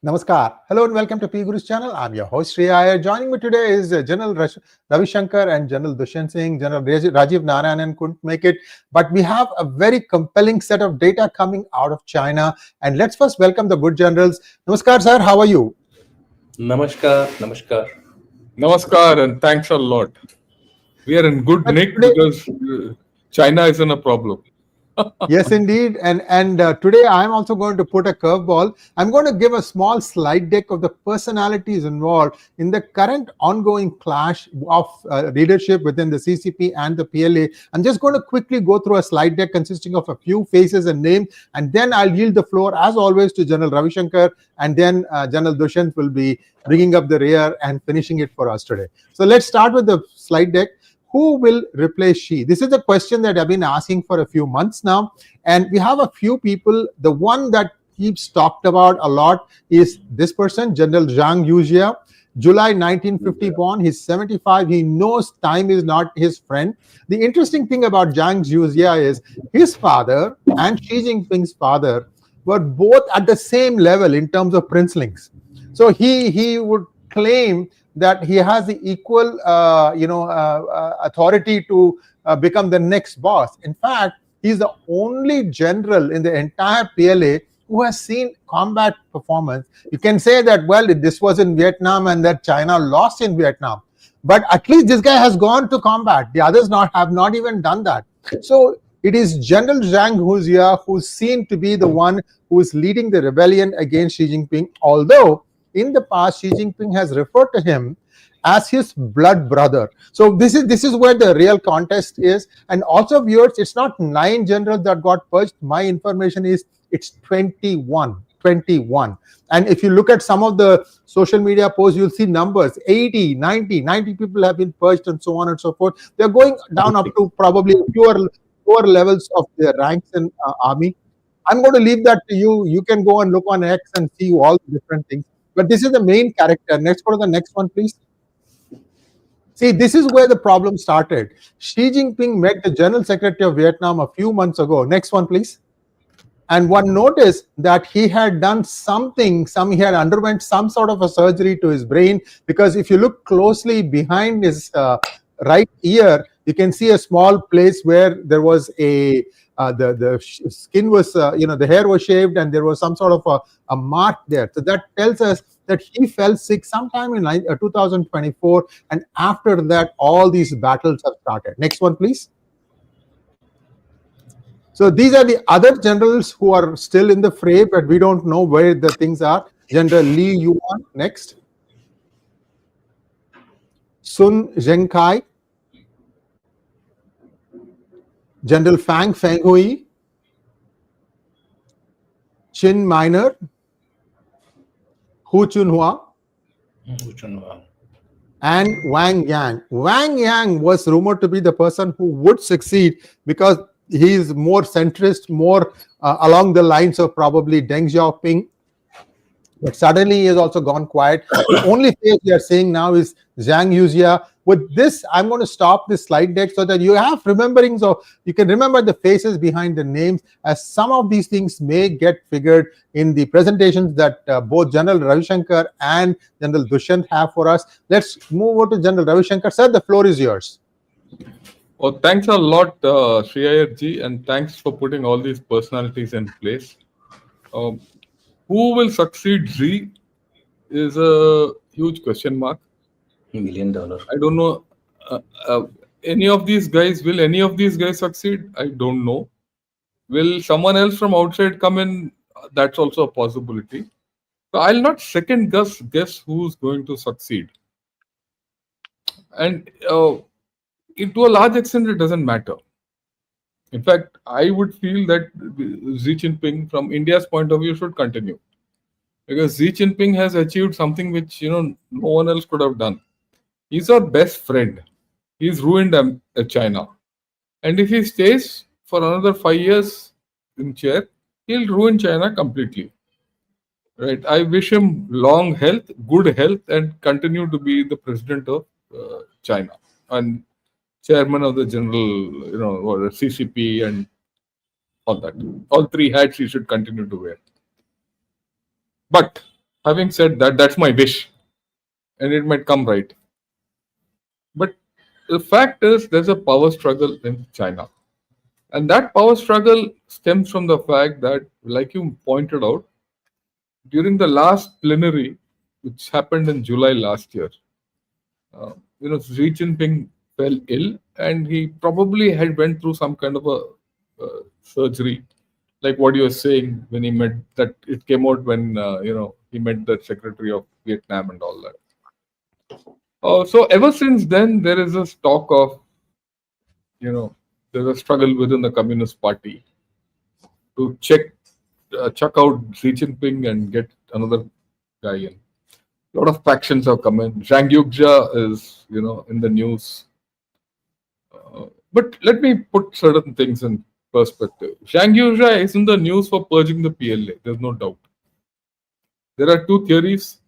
Namaskar. Hello and welcome to P Guru's channel. I'm your host Sri Iyer. Joining me today is General Ravi Shankar and General Dushyant Singh. General Rajiv Narayanan couldn't make it, but we have a very compelling set of data coming out of China. And let's first welcome the good generals. Namaskar, sir. How are you? Namaskar, namaskar. Namaskar and thanks a lot. We are in good nick Today, because China isn't a problem. yes, indeed. And today I'm also going to put a curveball. I'm going to give a small slide deck of the personalities involved in the current ongoing clash of leadership within the CCP and the PLA. I'm just going to quickly go through a slide deck consisting of a few faces and names, and then I'll yield the floor, as always, to General Ravi Shankar, and then General Dushyant will be bringing up the rear and finishing it for us today. So let's start with the slide deck. Who will replace Xi? This is a question that I've been asking for a few months now. And we have a few people. The one that keeps talked about a lot is this person, General Zhang Yuzhia. July 1950 born. He's 75. He knows time is not his friend. The interesting thing about Zhang Yuzhia is his father and Xi Jinping's father were both at the same level in terms of princelings. So he would claim that he has the equal, authority to become the next boss. In fact, he's the only general in the entire PLA who has seen combat performance. You can say that, well, this was in Vietnam and that China lost in Vietnam. But at least this guy has gone to combat. The others have not even done that. So it is General Zhang Yuzhia who's seen to be the one who is leading the rebellion against Xi Jinping, although in the past, Xi Jinping has referred to him as his blood brother. So this is where the real contest is. And also, viewers, it's not 9 generals that got purged. My information is it's 21. And if you look at some of the social media posts, you'll see numbers 80, 90 people have been purged and so on and so forth. They're going down up to probably fewer levels of their ranks in army. I'm going to leave that to you. You can go and look on X and see all the different things. But this is the main character. Next, go to the next one, please. See, this is where the problem started. Xi Jinping met the General Secretary of Vietnam a few months ago. Next one, please. And one noticed that he had done something, he had underwent some sort of a surgery to his brain, because if you look closely behind his right ear, you can see a small place where there was the skin was, the hair was shaved and there was some sort of a mark there. So that tells us that he fell sick sometime in 2024. And after that, all these battles have started. Next one, please. So these are the other generals who are still in the fray, but we don't know where the things are. General Li Yuan, next. Sun Zhengkai. General Fang Fenghui, Qin Minor, Hu Chunhua, and Wang Yang. Wang Yang was rumored to be the person who would succeed because he is more centrist, more along the lines of probably Deng Xiaoping. But suddenly he has also gone quiet. The only face we are seeing now is Zhang Yuzhia. With this, I'm going to stop this slide deck so that you have rememberings, or you can remember the faces behind the names, as some of these things may get figured in the presentations that both General Ravi Shankar and General Dushyant have for us. Let's move over to General Ravi Shankar. Sir, the floor is yours. Well, thanks a lot, Sri Iyer ji, and thanks for putting all these personalities in place. Who will succeed Xi is a huge question mark. $1 million. I don't know. Any of these guys, will any of these guys succeed? I don't know. Will someone else from outside come in? That's also a possibility. So I'll not second guess who's going to succeed. And to a large extent, it doesn't matter. In fact, I would feel that Xi Jinping, from India's point of view, should continue. Because Xi Jinping has achieved something which no one else could have done. He's our best friend. He's ruined China. And if he stays for another 5 years in chair, he'll ruin China completely. Right? I wish him long health, good health, and continue to be the president of China and chairman of the general, or CCP and all that. All 3 hats he should continue to wear. But Having said that, that's my wish, and it might come right. But the fact is, there's a power struggle in China. And that power struggle stems from the fact that, like you pointed out, during the last plenary, which happened in July last year, Xi Jinping fell ill, and he probably had went through some kind of a surgery, like what you were saying when he met that. It came out when he met the secretary of Vietnam and all that. So ever since then, there is a talk of, there's a struggle within the Communist Party to chuck out Xi Jinping and get another guy in. A lot of factions have come in. Zhang is, in the news. But let me put certain things in perspective. Zhang is in the news for purging the PLA. There's no doubt. There are two theories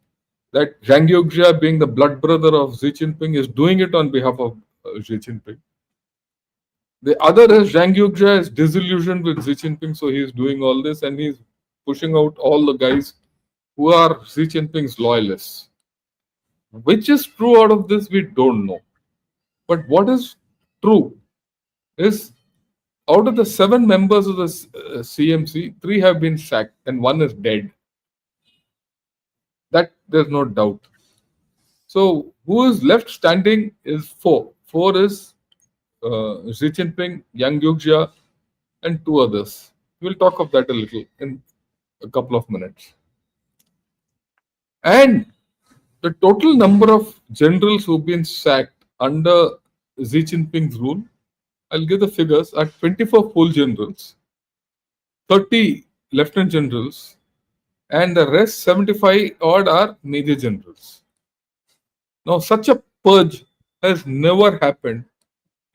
that Zhang being the blood brother of Xi Jinping, is doing it on behalf of Xi Jinping. The other is Zhang is disillusioned with Xi Jinping, so he's doing all this and he's pushing out all the guys who are Xi Jinping's loyalists. Which is true out of this, we don't know. But what is true is, out of the 7 members of the CMC, 3 have been sacked and 1 is dead. That there's no doubt. So who is left standing is 4. 4 is Xi Jinping, Yang Yuxia, and 2 others. We'll talk of that a little in a couple of minutes. And the total number of generals who've been sacked under Xi Jinping's rule, I'll give the figures, are 24 full generals, 30 lieutenant generals, and the rest 75 odd are major generals. Now, such a purge has never happened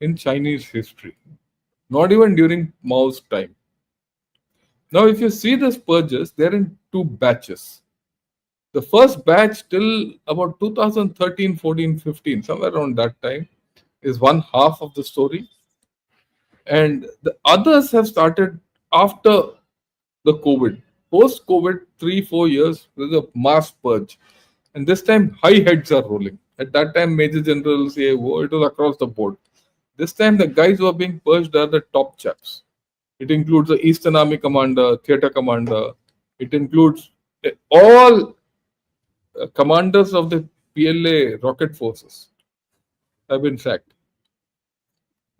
in Chinese history, not even during Mao's time. Now, if you see these purges, they're in 2 batches. The first batch till about 2013, 14, 15, somewhere around that time, is one half of the story. And the others have started after the COVID. Post-COVID, 3-4 years, there's a mass purge. And this time, high heads are rolling. At that time, Major Generals, it was across the board. This time, the guys who are being purged are the top chaps. It includes the Eastern Army Commander, Theatre Commander. It includes all commanders of the PLA rocket forces have been sacked.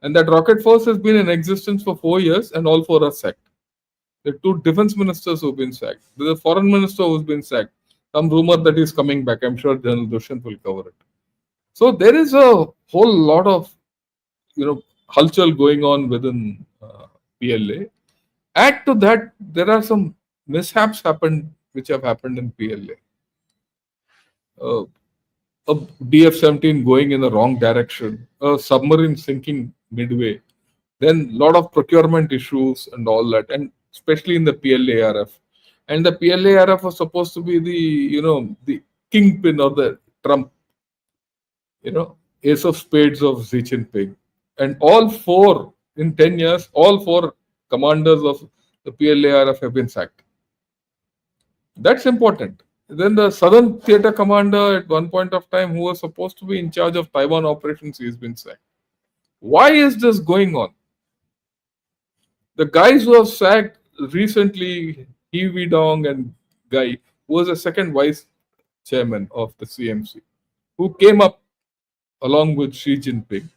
And that rocket force has been in existence for 4 years and all 4 are sacked. There are 2 defense ministers who have been sacked. There's a foreign minister who's been sacked. Some rumor that he's coming back. I'm sure General Dushyant will cover it. So there is a whole lot of, hulchal going on within PLA. Add to that, there are some mishaps which have happened in PLA. A DF-17 going in the wrong direction, a submarine sinking midway, then a lot of procurement issues and all that, and especially in the PLARF. And the PLARF was supposed to be the kingpin or the Trump, ace of spades of Xi Jinping. And all 4, in 10 years, all 4 commanders of the PLARF have been sacked. That's important. Then the Southern Theatre Commander at one point of time, who was supposed to be in charge of Taiwan operations, he's been sacked. Why is this going on? The guys who have sacked recently, He Wee-dong and Guy, who was the second vice chairman of the CMC, who came up along with Xi Jinping,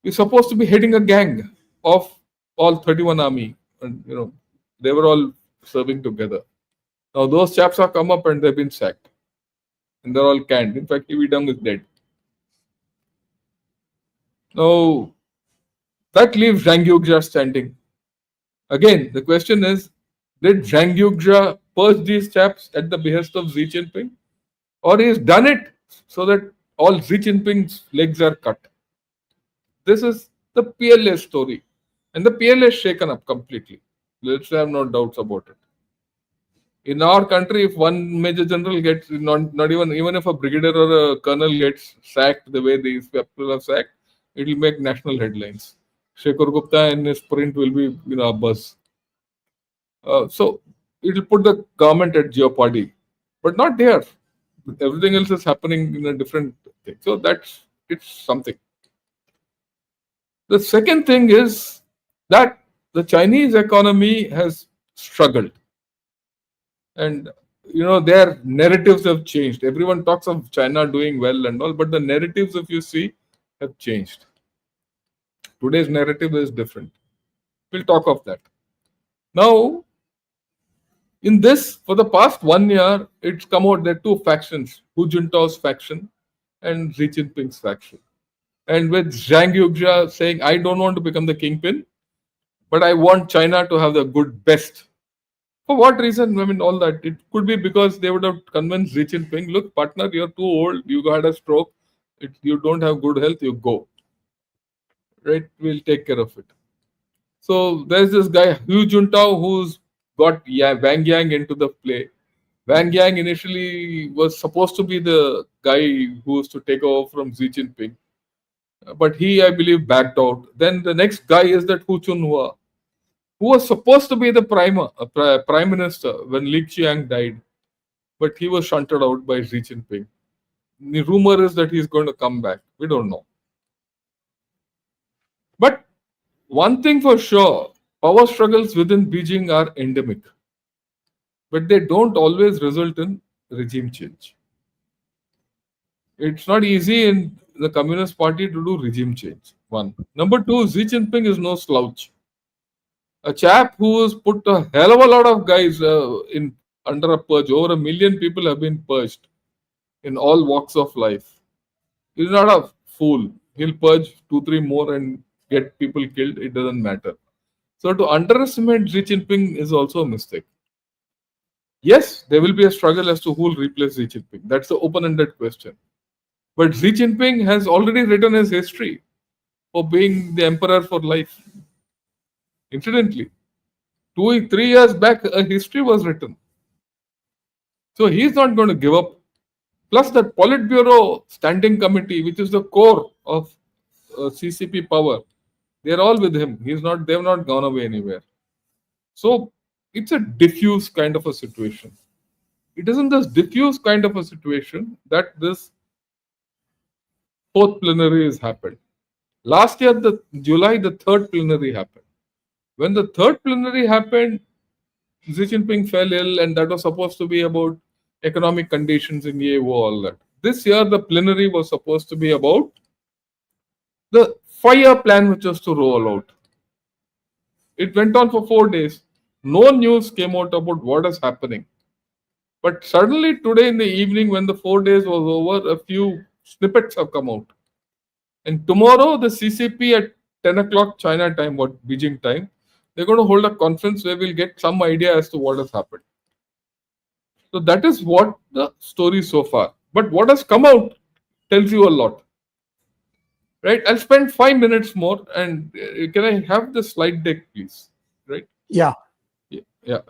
is supposed to be heading a gang of all 31 army. And, they were all serving together. Now those chaps have come up and they've been sacked. And they're all canned. In fact, He Wee-dong is dead. Now, that leaves Zhang Yuxia standing. Again, the question is, did Zhang Yuxia purge these chaps at the behest of Xi Jinping? Or he's done it so that all Xi Jinping's legs are cut? This is the PLA story. And the PLA is shaken up completely. Let's have no doubts about it. In our country, if one major general gets, not even if a brigadier or a colonel gets sacked the way these people are sacked, it will make national headlines. Shekhar Gupta and his print will be, a buzz. So it will put the government at jeopardy. but not there. Everything else is happening in a different thing. So it's something. The second thing is that the Chinese economy has struggled, and their narratives have changed. Everyone talks of China doing well and all, but the narratives, if you see, have changed. Today's narrative is different. We'll talk of that. Now, in this, for the past 1 year, it's come out there are two factions: Hu Jintao's faction and Xi Jinping's faction. And with Zhang saying, I don't want to become the kingpin, but I want China to have the good best. For what reason? I mean, all that. It could be because they would have convinced Xi Jinping, look, partner, you're too old, you had a stroke, you don't have good health, you go. Right? We'll take care of it. So there's this guy, Hu Jintao, who's got Wang Yang into the play. Wang Yang initially was supposed to be the guy who was to take over from Xi Jinping. But he, I believe, backed out. Then the next guy is that Hu Chunhua, who was supposed to be the prime minister when Li Qiang died. But he was shunted out by Xi Jinping. The rumor is that he's going to come back. We don't know. But one thing for sure, power struggles within Beijing are endemic. But they don't always result in regime change. It's not easy in the Communist Party to do regime change. One. Number two, Xi Jinping is no slouch. A chap who has put a hell of a lot of guys in under a purge. Over 1 million people have been purged in all walks of life. He's not a fool. He'll purge 2-3 more and get people killed. It doesn't matter. So to underestimate Xi Jinping is also a mistake. Yes, there will be a struggle as to who will replace Xi Jinping. That's the open-ended question. But Xi Jinping has already written his history for being the emperor for life. Incidentally, 2-3 years back, a history was written. So he's not going to give up. Plus, that Politburo Standing Committee, which is the core of CCP power, they're all with him. They've not gone away anywhere. So it's a diffuse kind of a situation. It isn't this diffuse kind of a situation that this fourth plenary has happened. Last year, July, the third plenary happened. When the third plenary happened, Xi Jinping fell ill, and that was supposed to be about economic conditions in Yewo, all that. This year, the plenary was supposed to be about the 5-year plan which was to roll out. It went on for 4 days. No news came out about what is happening. But suddenly today in the evening, when the 4 days was over, a few snippets have come out. And tomorrow, the CCP at 10 o'clock China time, Beijing time, they're going to hold a conference where we'll get some idea as to what has happened. So that is what the story so far. But what has come out tells you a lot. Right? I'll spend 5 minutes more, and can I have the slide deck, please? Right? Yeah. Yeah.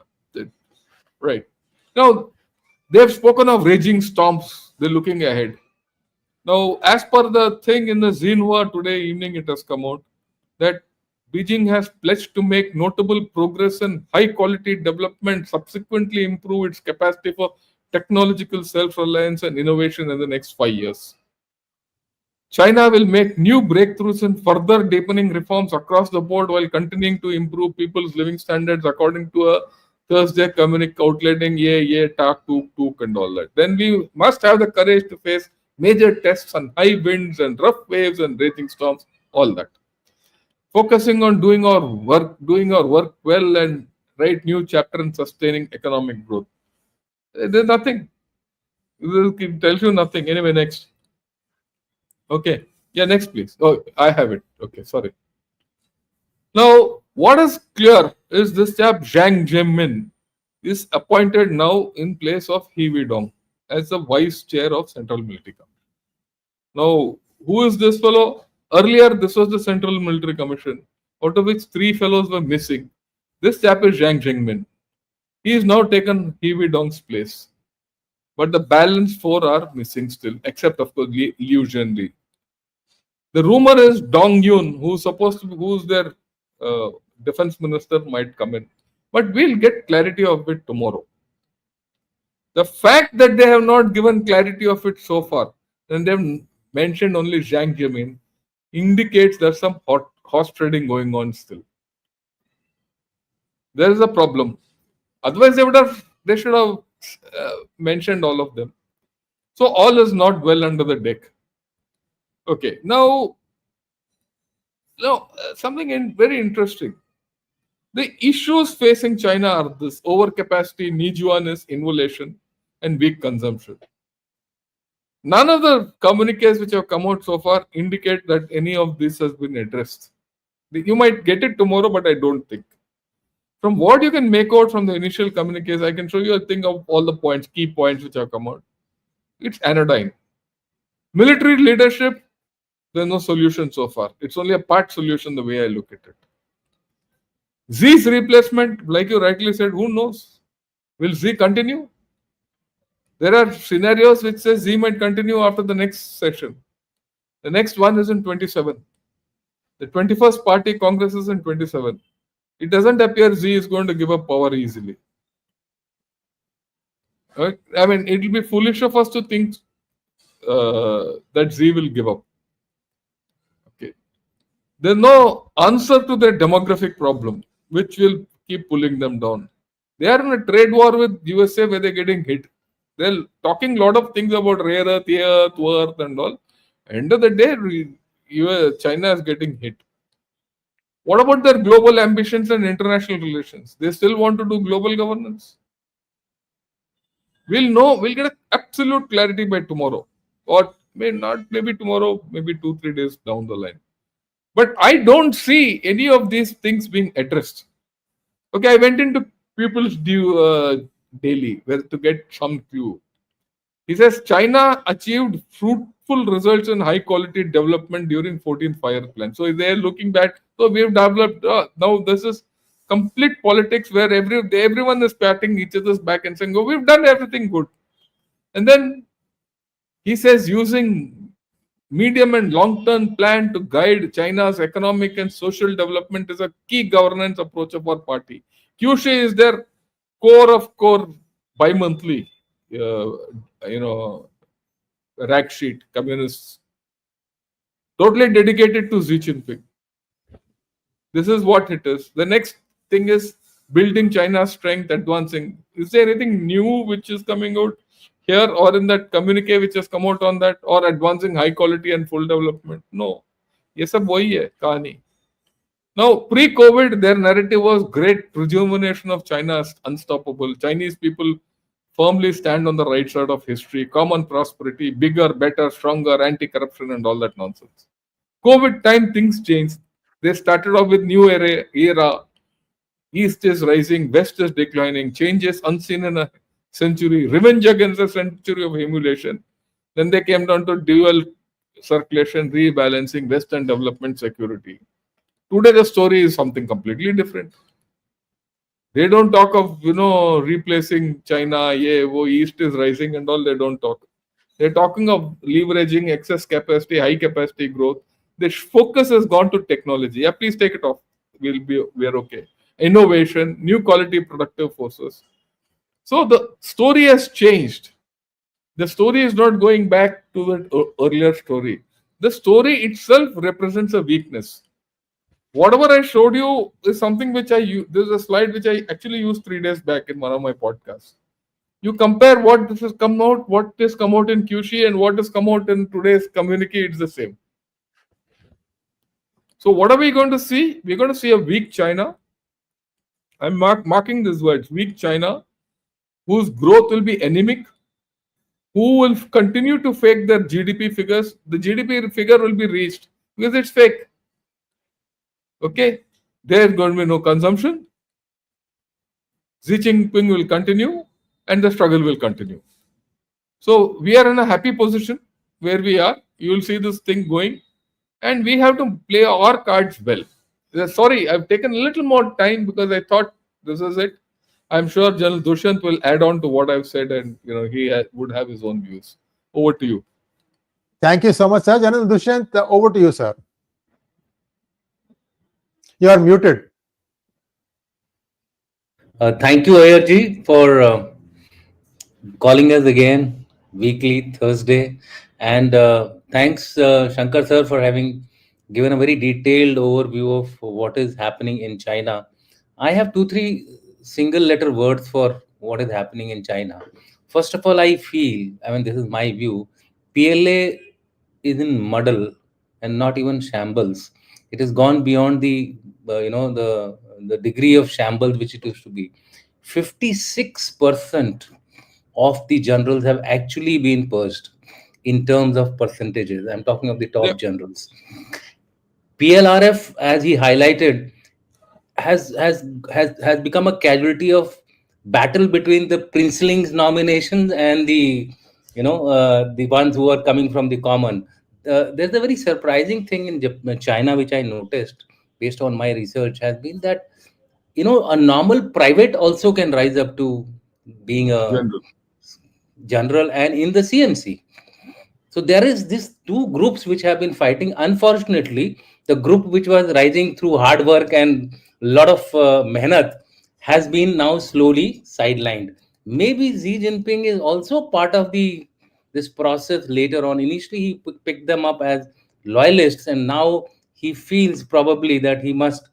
Right. Now, they've spoken of raging storms. They're looking ahead. Now, as per the thing in the Xinhua today evening, it has come out that Beijing has pledged to make notable progress in high-quality development, subsequently improve its capacity for technological self-reliance and innovation in the next 5 years. China will make new breakthroughs in further deepening reforms across the board while continuing to improve people's living standards according to a Thursday communique outlining talk, tuk, and all that. Then we must have the courage to face major tests and high winds and rough waves and raging storms, all that. Focusing on doing our work well and write new chapter in sustaining economic growth. There's nothing. It tells you nothing. Anyway, next. Okay. Yeah, next please. Oh, I have it. Okay, sorry. Now, what is clear is this chap Zhang Zemin is appointed now in place of He Weidong as the vice chair of Central Military Commission. Now, who is this fellow? Earlier, this was the Central Military Commission, out of which 3 fellows were missing. This chap is Zhang Zemin. He is now taken He Weidong's place. But the balance 4 are missing still, except of course Liu Zhenli. The rumor is Dong Yun, who's their defense minister, might come in. But we'll get clarity of it tomorrow. The fact that they have not given clarity of it so far, and they've mentioned only Zhang indicates there's some horse trading going on still. There is a problem. Otherwise, they should have mentioned all of them. So all is not well under the deck. Okay, now something very interesting. The issues facing China are this overcapacity, Nijuan involution, and weak consumption. None of the communiques which have come out so far indicate that any of this has been addressed. You might get it tomorrow, but I don't think. From what you can make out from the initial communiques, I can show you a thing of all the points, key points which have come out. It's anodyne. Military leadership, there's no solution so far. It's only a part solution the way I look at it. Xi's replacement, like you rightly said, who knows? Will Xi continue? There are scenarios which say Xi might continue after the next session. The next one is in 27. The 21st Party Congress is in 27. It doesn't appear Xi is going to give up power easily. I mean, it will be foolish of us to think that Xi will give up. Okay. There's no answer to their demographic problem, which will keep pulling them down. They are in a trade war with USA where they're getting hit. They're talking a lot of things about rare earth, earth, and all. End of the day, China is getting hit. What about their global ambitions and international relations? They still want to do global governance. We'll get absolute clarity by tomorrow. Or maybe tomorrow, maybe 2-3 days down the line. But I don't see any of these things being addressed. Okay, I went into People's Daily to get some clue. He says China achieved fruitful results in high quality development during 14th Five-Year Plan. So they're looking back. So we've developed. Now this is complete politics where everyone is patting each other's back and saying, "Oh, we've done everything good." And then he says using medium and long-term plan to guide China's economic and social development is a key governance approach of our party. QC is their core of core bi-monthly, rag sheet, communists, totally dedicated to Xi Jinping. This is what it is. The next thing is building China's strength, advancing. Is there anything new which is coming out here or in that communique which has come out on that, or advancing high quality and full development? No. Ye sab wahi hai, kahani. Now, pre-COVID, their narrative was great rejuvenation of China as unstoppable. Chinese people firmly stand on the right side of history, common prosperity, bigger, better, stronger, anti-corruption and all that nonsense. COVID time, things changed. They started off with new era. East is rising, West is declining, changes unseen in a century, revenge against a century of emulation. Then they came down to dual circulation, rebalancing, Western development, security. Today the story is something completely different. They don't talk of replacing China, East is rising and all. They don't talk. They're talking of leveraging excess capacity, high capacity growth. The focus has gone to technology. Yeah, please take it off. We're okay. Innovation, new quality productive forces. So the story has changed. The story is not going back to the earlier story. The story itself represents a weakness. Whatever I showed you is something which there's a slide which I actually used 3 days back in one of my podcasts. You compare what has come out in QC and what has come out in today's communique, it's the same. So what are we going to see? We're going to see a weak China. I'm marking these words, weak China, whose growth will be anemic, who will continue to fake their GDP figures. The GDP figure will be reached because it's fake. Okay, there's going to be no consumption. Xi Jinping will continue and the struggle will continue. So we are in a happy position where we are. You will see this thing going and we have to play our cards well. Sorry, I've taken a little more time because I thought this is it. I'm sure General Dushyant will add on to what I've said and he would have his own views. Over to you. Thank you so much, sir. General Dushyant, over to you, sir. You are muted. Thank you, Ayerji, for calling us again weekly Thursday. And thanks, Shankar sir, for having given a very detailed overview of what is happening in China. I have two, three single letter words for what is happening in China. First of all, I feel, I mean, this is my view, PLA is in muddle and not even shambles. It has gone beyond the degree of shambles which it used to be. 56% of the generals have actually been purged in terms of percentages. I'm talking of the Yeah, top generals. PLRF, as he highlighted, has become a casualty of battle between the princelings nominations and the ones who are coming from the common. There's a very surprising thing in China which I noticed based on my research has been that a normal private also can rise up to being a general. general and in the CMC. So there is these two groups which have been fighting. Unfortunately, the group which was rising through hard work and a lot of mehnat has been now slowly sidelined. Maybe Xi Jinping is also part of the this process later on. Initially, he picked them up as loyalists, and now he feels probably that he must,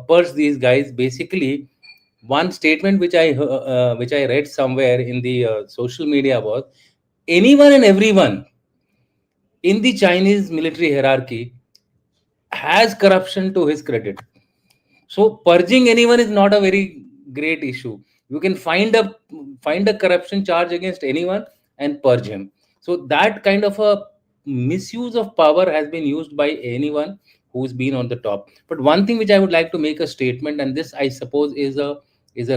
purge these guys. Basically, one statement which I read somewhere in the social media was anyone and everyone in the Chinese military hierarchy has corruption to his credit. So purging anyone is not a very great issue. You can find a corruption charge against anyone and purge him. So that kind of a misuse of power has been used by anyone who's been on the top. But one thing which I would like to make a statement, and this I suppose is a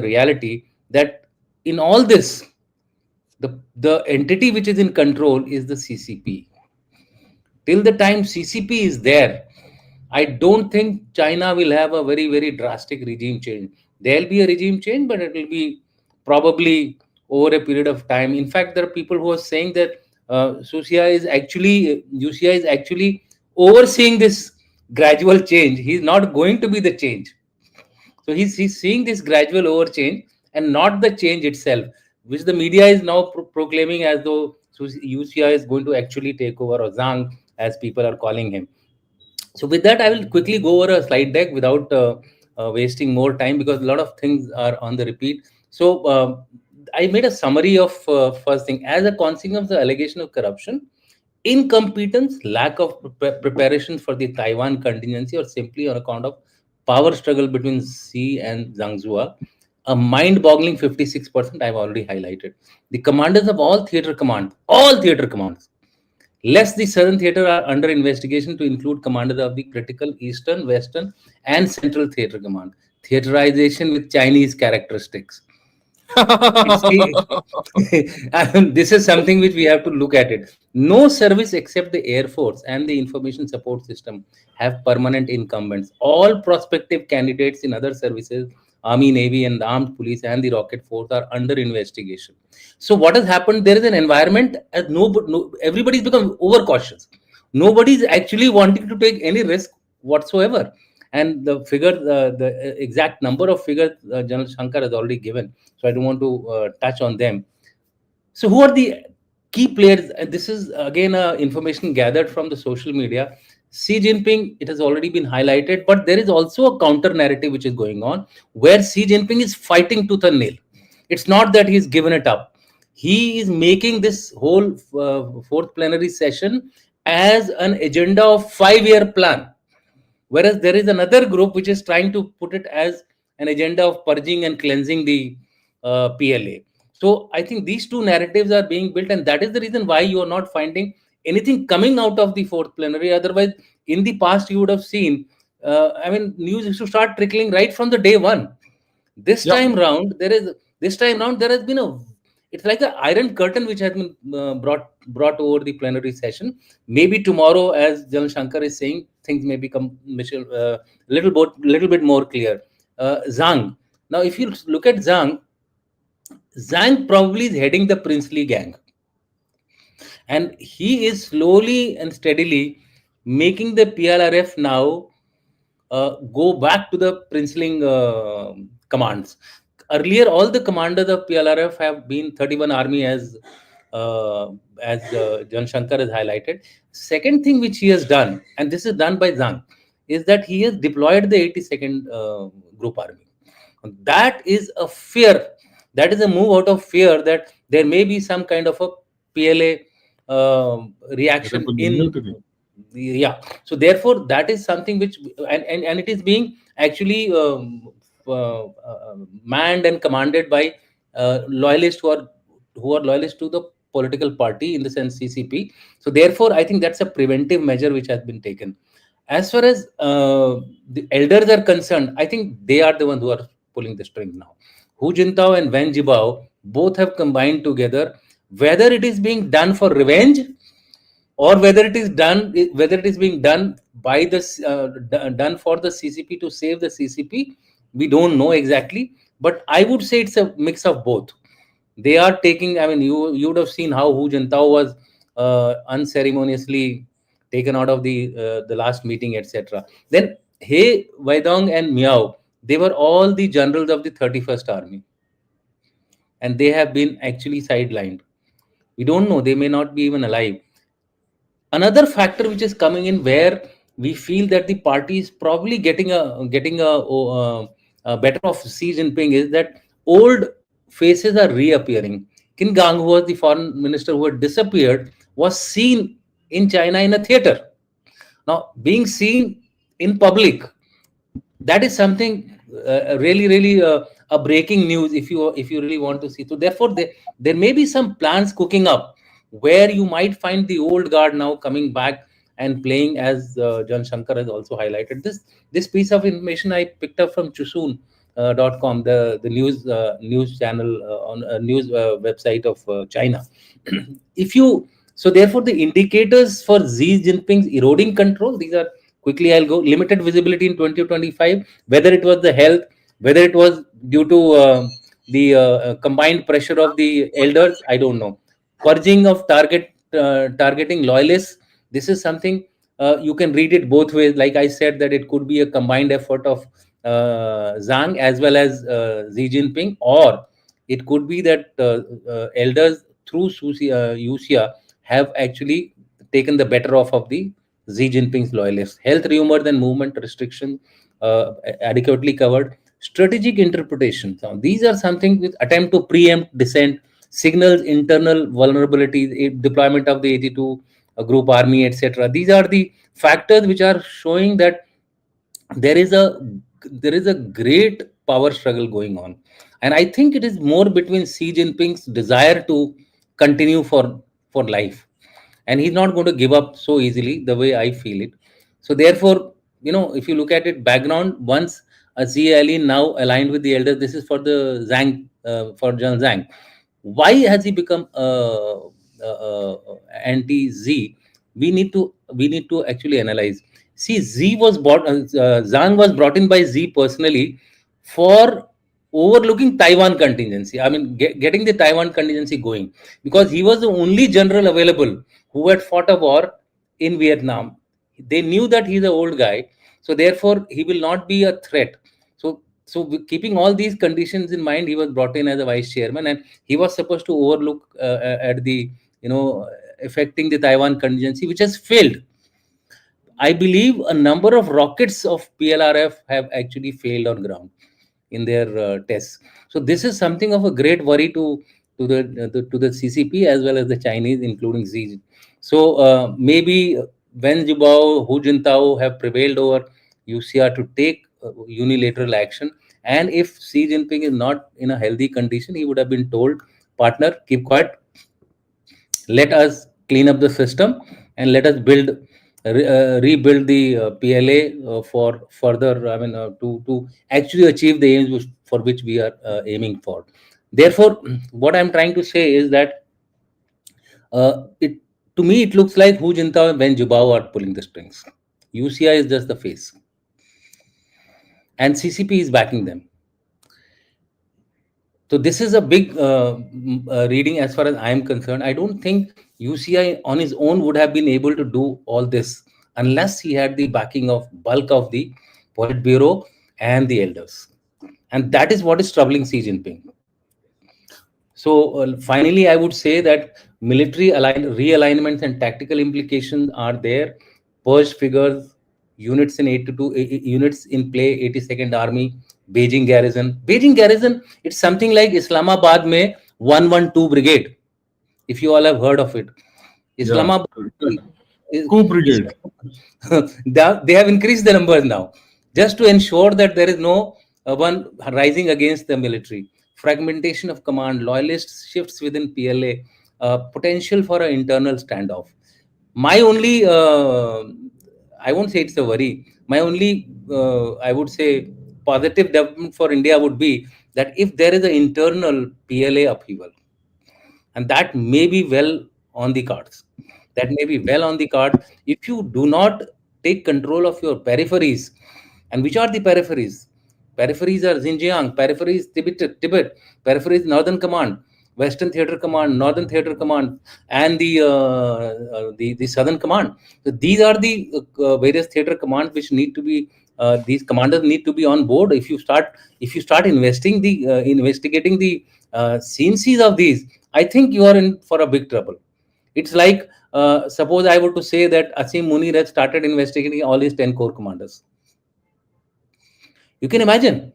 reality, that in all this, the entity which is in control is the CCP. Till the time CCP is there, I don't think China will have a very, very drastic regime change. There'll be a regime change, but it will be probably over a period of time. In fact, there are people who are saying that Lucia is actually overseeing this gradual change. He's not going to be the change. So he's seeing this gradual over change and not the change itself, which the media is now proclaiming as though UCI is going to actually take over, or Zhang, as people are calling him. So with that, I will quickly go over a slide deck without wasting more time because a lot of things are on the repeat. So I made a summary of first thing as a consequence of the allegation of corruption, incompetence, lack of preparation for the Taiwan contingency, or simply on account of power struggle between Xi and Zhangzhou. A mind-boggling 56% I've already highlighted. The commanders of all theater commands, less the Southern Theatre are under investigation to include commanders of the critical Eastern, Western, and Central Theatre Command. Theaterization with Chinese characteristics. See, this is something which we have to look at it. No service except the Air Force and the Information Support System have permanent incumbents. All prospective candidates in other services, Army, Navy, and the Armed Police and the Rocket Force are under investigation. So what has happened? There is an environment as everybody's become overcautious. Nobody's actually wanting to take any risk whatsoever. And the figure, the exact number of figures General Shankar has already given, so I don't want to touch on them. So who are the key players? This is again information gathered from the social media. Xi Jinping, it has already been highlighted, but there is also a counter narrative which is going on where Xi Jinping is fighting tooth and nail. It's not that he's given it up. He is making this whole fourth plenary session as an agenda of 5-year plan, whereas there is another group which is trying to put it as an agenda of purging and cleansing the PLA. So I think these two narratives are being built, and that is the reason why you are not finding anything coming out of the fourth plenary. Otherwise, in the past, you would have seen, news used to start trickling right from the day one. This Yeah. time round, there has been a, it's like an iron curtain which has been brought over the plenary session. Maybe tomorrow, as General Shankar is saying, things may become little bit more clear. Zhang. Now, if you look at Zhang probably is heading the princely gang, and he is slowly and steadily making the PLRF now go back to the princeling commands. Earlier, all the commanders of PLRF have been 31 army, uh, as Jan Shankar has highlighted. Second thing which he has done, and this is done by Zhang, is that he has deployed the 82nd Group Army. That is a fear. That is a move out of fear that there may be some kind of a PLA reaction in. Mutiny. Yeah. So therefore, that is something which, and it is being actually manned and commanded by loyalists who are loyalists to the political party, in the sense CCP. So therefore, I think that's a preventive measure which has been taken. As far as the elders are concerned, I think they are the ones who are pulling the string now. Hu Jintao and Wen Jiabao both have combined together. Whether it is being done for revenge, or whether it is being done by done for the CCP to save the CCP, we don't know exactly. But I would say it's a mix of both. They are taking. I mean, you would have seen how Hu Jintao was unceremoniously taken out of the last meeting, etc. Then He Weidong and Miao, they were all the generals of the 31st Army, and they have been actually sidelined. We don't know; they may not be even alive. Another factor which is coming in, where we feel that the party is probably getting a better of Xi Jinping, is that old faces are reappearing. Qin Gang, who was the foreign minister who had disappeared, was seen in China in a theater. Now, being seen in public, that is something really a breaking news, if you really want to see. So therefore, there may be some plans cooking up where you might find the old guard now coming back and playing, as John Shankar has also highlighted. This piece of information I picked up from Chusun.com, the news channel on news website of China. If you So therefore, the indicators for Xi Jinping's eroding control, these are, quickly I'll go: limited visibility in 2025, whether it was the health, whether it was due to the combined pressure of the elders, I don't know. Purging of targeting loyalists, this is something you can read it both ways. Like I said, that it could be a combined effort of Zhang as well as Xi Jinping, or it could be that elders through UCIA have actually taken the better off of the Xi Jinping's loyalists. Health rumors and movement restrictions adequately covered. Strategic interpretation. Now, these are something with attempt to preempt dissent, signals internal vulnerabilities, deployment of the 82 group army, etc. These are the factors which are showing that there is a great power struggle going on, and I think it is more between Xi Jinping's desire to continue for life, and he's not going to give up so easily, the way I feel it. So therefore, if you look at it background, once Xi Ali now aligned with the elders, this is for the Zhang, for General Zhang. Why has he become anti Z? We need to actually analyze. See, Zhang was brought in by Z personally for overlooking Taiwan contingency. I mean, getting the Taiwan contingency going, because he was the only general available who had fought a war in Vietnam. They knew that he's an old guy, so therefore he will not be a threat. Keeping all these conditions in mind, he was brought in as a vice chairman, and he was supposed to overlook at the affecting the Taiwan contingency, which has failed. I believe a number of rockets of PLRF have actually failed on ground in their tests. So this is something of a great worry to the CCP as well as the Chinese, including Xi. So maybe Wen Jiabao, Hu Jintao have prevailed over UCR to take unilateral action. And if Xi Jinping is not in a healthy condition, he would have been told, partner, keep quiet, let us clean up the system, and let us rebuild the PLA for further, to actually achieve the aims for which we are aiming for. Therefore, what I'm trying to say is that it to me it looks like Hu Jintao and Wen Jiabao are pulling the strings. UCI is just the face, and CCP is backing them. So this is a big reading as far as I am concerned. I don't think UCI on his own would have been able to do all this unless he had the backing of bulk of the Politburo and the elders. And that is what is troubling Xi Jinping. So finally, I would say that realignments and tactical implications are there. Purge figures, units in 82 units in play, 82nd Army, Beijing garrison. Beijing garrison, it's something like Islamabad mein 112 Brigade, if you all have heard of it. Yeah. Islamabad Correct. is, Coup brigade. they have increased the numbers now just to ensure that there is no one rising against the military. Fragmentation of command, loyalist shifts within PLA, potential for an internal standoff. My only, I won't say it's a worry. My only, I would say, positive development for India would be that if there is an internal PLA upheaval, and that may be well on the cards, that may be well on the card, if you do not take control of your peripheries. And which are the peripheries? Peripheries are Xinjiang, peripheries Tibet, peripheries Northern Command, Western Theater Command, Northern Theater Command, and the Southern Command. So these are the various theater commands which need to be, these commanders need to be on board. If you start investigating the scenes of these, I think you are in for a big trouble. It's like, suppose I were to say that Asim Munir has started investigating all his 10 core commanders. You can imagine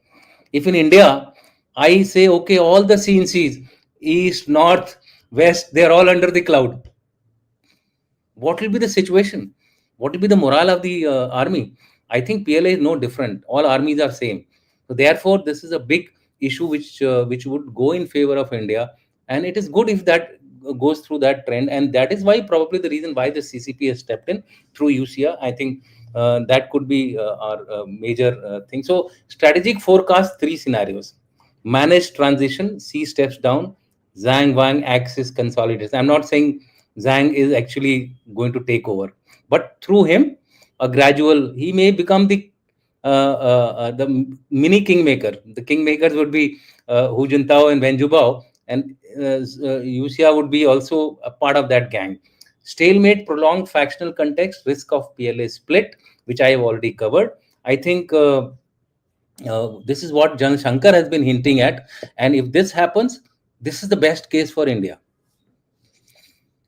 if in India I say, okay, all the CNCs, east, north, west, they're all under the cloud. What will be the situation? What will be the morale of the army? I think PLA is no different. All armies are same. So therefore, this is a big issue which would go in favor of India, and it is good if that goes through that trend, and that is why probably the reason why the CCP has stepped in through UCA. I think that could be our major thing. So strategic forecast, three scenarios: managed transition, C steps down, Zhang Wang axis consolidates. I'm not saying Zhang is actually going to take over, but through him, a gradual, he may become the mini kingmaker. The kingmakers would be Hu Jintao and Wen Jiabao, and Yuxia would be also a part of that gang. Stalemate, prolonged factional context, risk of PLA split, which I have already covered. I think this is what Jan Shankar has been hinting at, and if this happens, this is the best case for India.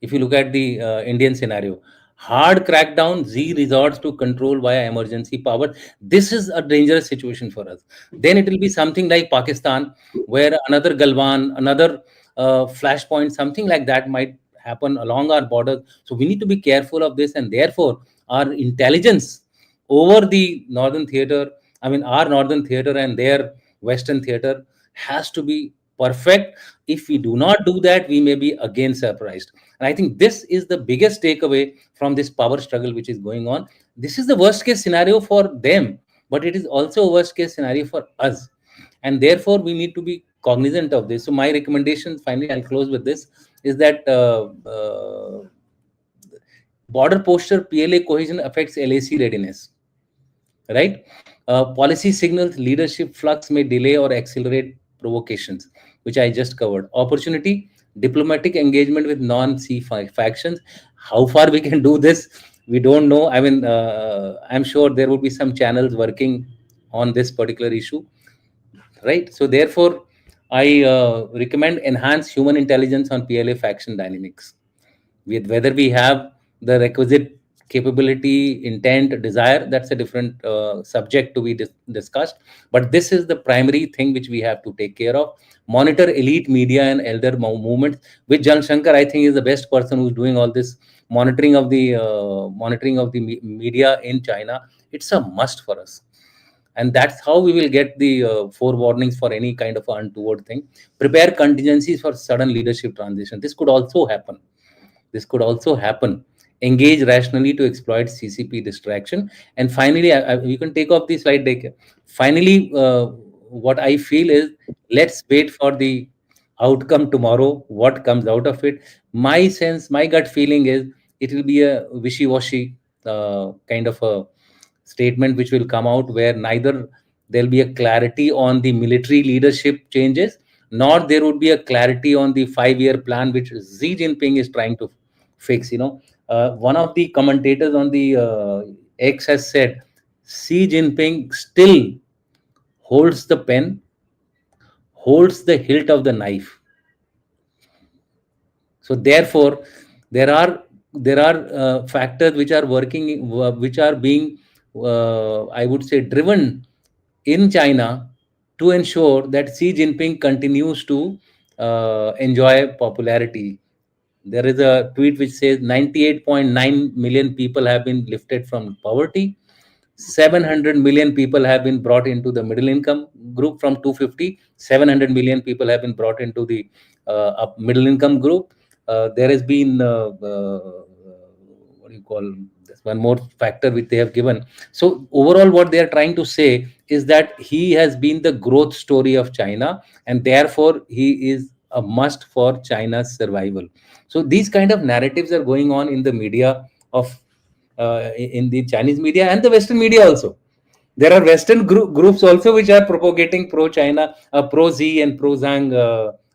If you look at the Indian scenario, hard crackdown, Z resorts to control via emergency power. This is a dangerous situation for us. Then it will be something like Pakistan, where another Galwan, another flashpoint, something like that might happen along our borders. So we need to be careful of this, and therefore our intelligence over the northern theater, I mean our northern theater and their western theater, has to be perfect. If we do not do that, we may be again surprised. And I think this is the biggest takeaway from this power struggle which is going on. This is the worst case scenario for them, but it is also a worst case scenario for us. And therefore, we need to be cognizant of this. So, my recommendation, finally, I'll close with this, is that border posture PLA cohesion affects LAC readiness, right? Policy signals leadership flux may delay or accelerate provocations, which I just covered. Opportunity, diplomatic engagement with non-C factions. How far we can do this, we don't know. I mean, I'm sure there will be some channels working on this particular issue, right? So therefore, I recommend enhance human intelligence on PLA faction dynamics. Whether we have the requisite capability, intent, desire, that's a different subject to be discussed. But this is the primary thing which we have to take care of. Monitor elite media and elder movements, which Jan Shankar, I think, is the best person who's doing all this monitoring of the media in China. It's a must for us, and that's how we will get the forewarnings for any kind of untoward thing. Prepare contingencies for sudden leadership transition. This could also happen. Engage rationally to exploit CCP distraction. And finally, you can take off the slide deck. Finally, what I feel is, let's wait for the outcome tomorrow, what comes out of it. My sense, my gut feeling is it will be a wishy-washy kind of a statement which will come out, where neither there'll be a clarity on the military leadership changes, nor there would be a clarity on the 5-year plan which Xi Jinping is trying to fix. One of the commentators on the X has said Xi Jinping still holds the pen holds the hilt of the knife. So therefore, there are factors which are working, which are being, I would say, driven in China to ensure that Xi Jinping continues to enjoy popularity. There is a tweet which says 98.9 million people have been lifted from poverty. 700 million people have been brought into the middle income group from 250. 700 million people have been brought into the middle income group. There has been, what do you call, this one more factor which they have given. So overall, what they are trying to say is that he has been the growth story of China, and therefore he is a must for China's survival. So these kind of narratives are going on in the media of, in the Chinese media and the Western media also. There are Western groups also which are propagating pro-China, pro-Xi and pro-Zhang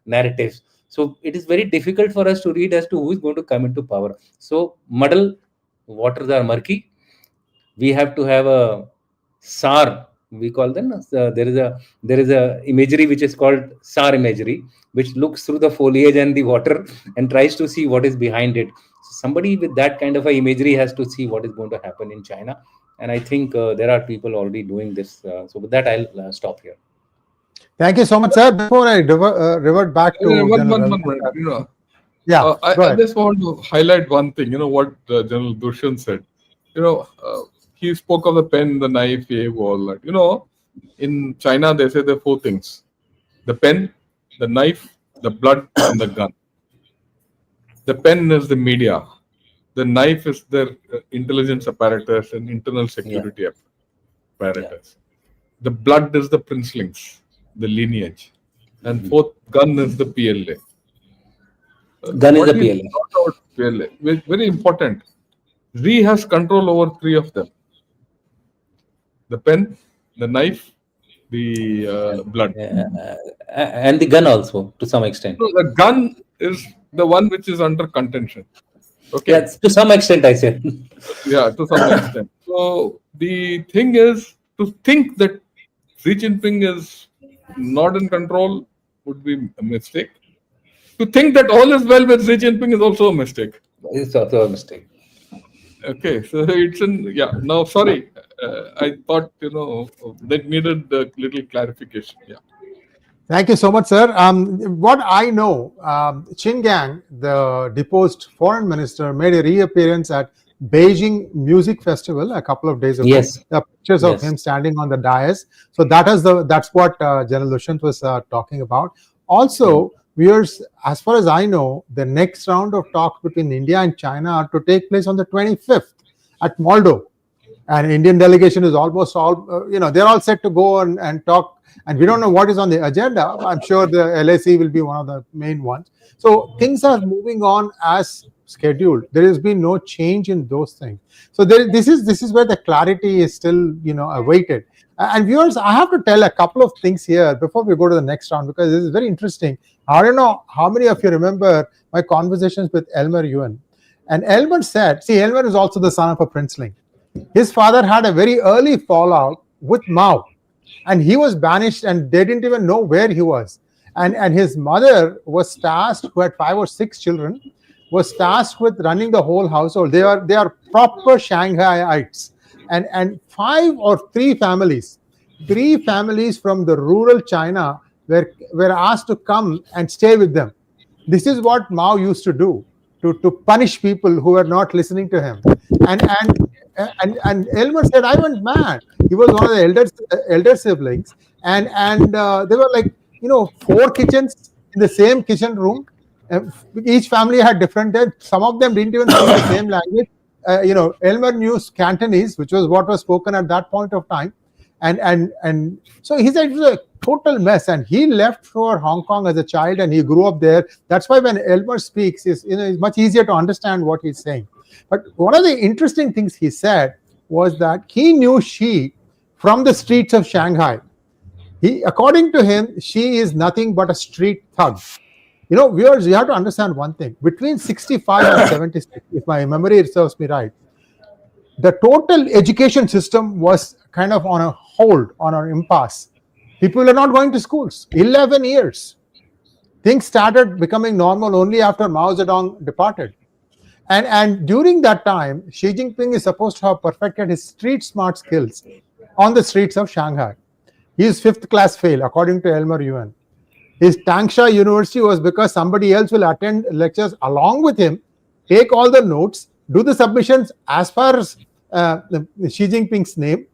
narratives. So it is very difficult for us to read as to who is going to come into power. So muddle, waters are murky. We have to have a SAR. We call them. There is a imagery which is called SAR imagery, which looks through the foliage and the water and tries to see what is behind it. So somebody with that kind of a imagery has to see what is going to happen in China, and I think there are people already doing this. So with that, I'll stop here. Thank you so much, sir. Before I revert back to One General minute. yeah, go I ahead. just want to highlight one thing. What General Dushan said. He spoke of the pen, the knife, all that. In China, they say there are four things: the pen, the knife, the blood, and the gun. The pen is the media. The knife is their intelligence apparatus and internal security apparatus. The blood is the princelings, the lineage. And fourth gun is the PLA. Gun is What the he PLA. brought out PLA, very important. Xi has control over three of them: the pen, the knife, the blood. And the gun also, to some extent. So the gun is the one which is under contention. Okay. Yes, to some extent, I said. Yeah, to some extent. So the thing is, to think that Xi Jinping is not in control would be a mistake. To think that all is well with Xi Jinping is also a mistake. It's also a mistake. Okay, so it's Now, sorry, I thought that needed a little clarification. Yeah. Thank you so much, sir. What I know, Gang, the deposed foreign minister, made a reappearance at Beijing Music Festival a couple of days ago. Yes. There are pictures of him standing on the dais. So that's what General Dushyant was talking about. Also, viewers, as far as I know, the next round of talks between India and China are to take place on the 25th at Moldo. And Indian delegation is almost all, they're all set to go and talk. And we don't know what is on the agenda. I'm sure the LAC will be one of the main ones. So things are moving on as scheduled. There has been no change in those things. So this is where the clarity is still, awaited. And viewers, I have to tell a couple of things here before we go to the next round, because this is very interesting. I don't know how many of you remember my conversations with Elmer Yuan. And Elmer said, see, Elmer is also the son of a princeling. His father had a very early fallout with Mao. And he was banished, and they didn't even know where he was. And his mother was tasked, who had 5 or 6 children, was tasked with running the whole household. They are proper Shanghaiites. And 3 families from the rural China were asked to come and stay with them. This is what Mao used to do, to punish people who were not listening to him. And Elmer said, I went mad. He was one of the elder siblings, and they were like 4 kitchens in the same kitchen room. Each family had different. Some of them didn't even speak the same language. Elmer knew Cantonese, which was what was spoken at that point of time, and so he said it was a total mess. And he left for Hong Kong as a child, and he grew up there. That's why when Elmer speaks, it's much easier to understand what he's saying. But one of the interesting things he said was that he knew Xi from the streets of Shanghai. According to him, Xi is nothing but a street thug. Viewers, you have to understand one thing. Between 65 and 76, if my memory serves me right, the total education system was kind of on a hold, on an impasse. People are not going to schools. 11 years. Things started becoming normal only after Mao Zedong departed. And during that time, Xi Jinping is supposed to have perfected his street smart skills on the streets of Shanghai. He is fifth class fail, according to Elmer Yuan. His Tangsha University was because somebody else will attend lectures along with him, take all the notes, do the submissions as far as Xi Jinping's name,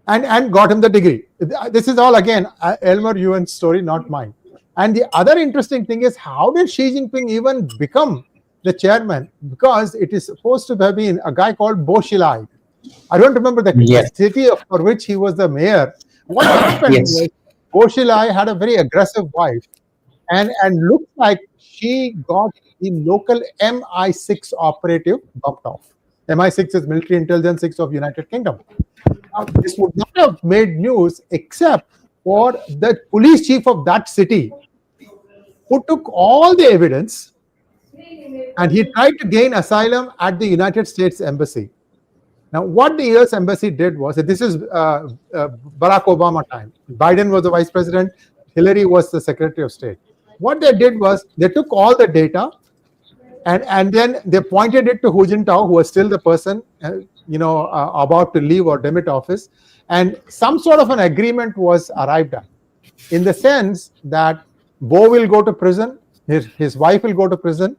and got him the degree. This is all, again, Elmer Yuan's story, not mine. And the other interesting thing is, how did Xi Jinping even become the chairman? Because it is supposed to have been a guy called Bo Xilai. I don't remember the city for which he was the mayor. What happened was, Bo Xilai had a very aggressive wife, and looks like she got the local MI6 operative bumped off. MI6 is Military Intelligence 6 of United Kingdom. Now, this would not have made news except for the police chief of that city, who took all the evidence and he tried to gain asylum at the United States Embassy. Now, what the US Embassy did was, this is Barack Obama time. Biden was the vice president, Hillary was the Secretary of State. What they did was, they took all the data and then they pointed it to Hu Jintao, who was still the person about to leave or demit office, and some sort of an agreement was arrived at, in the sense that Bo will go to prison, his wife will go to prison,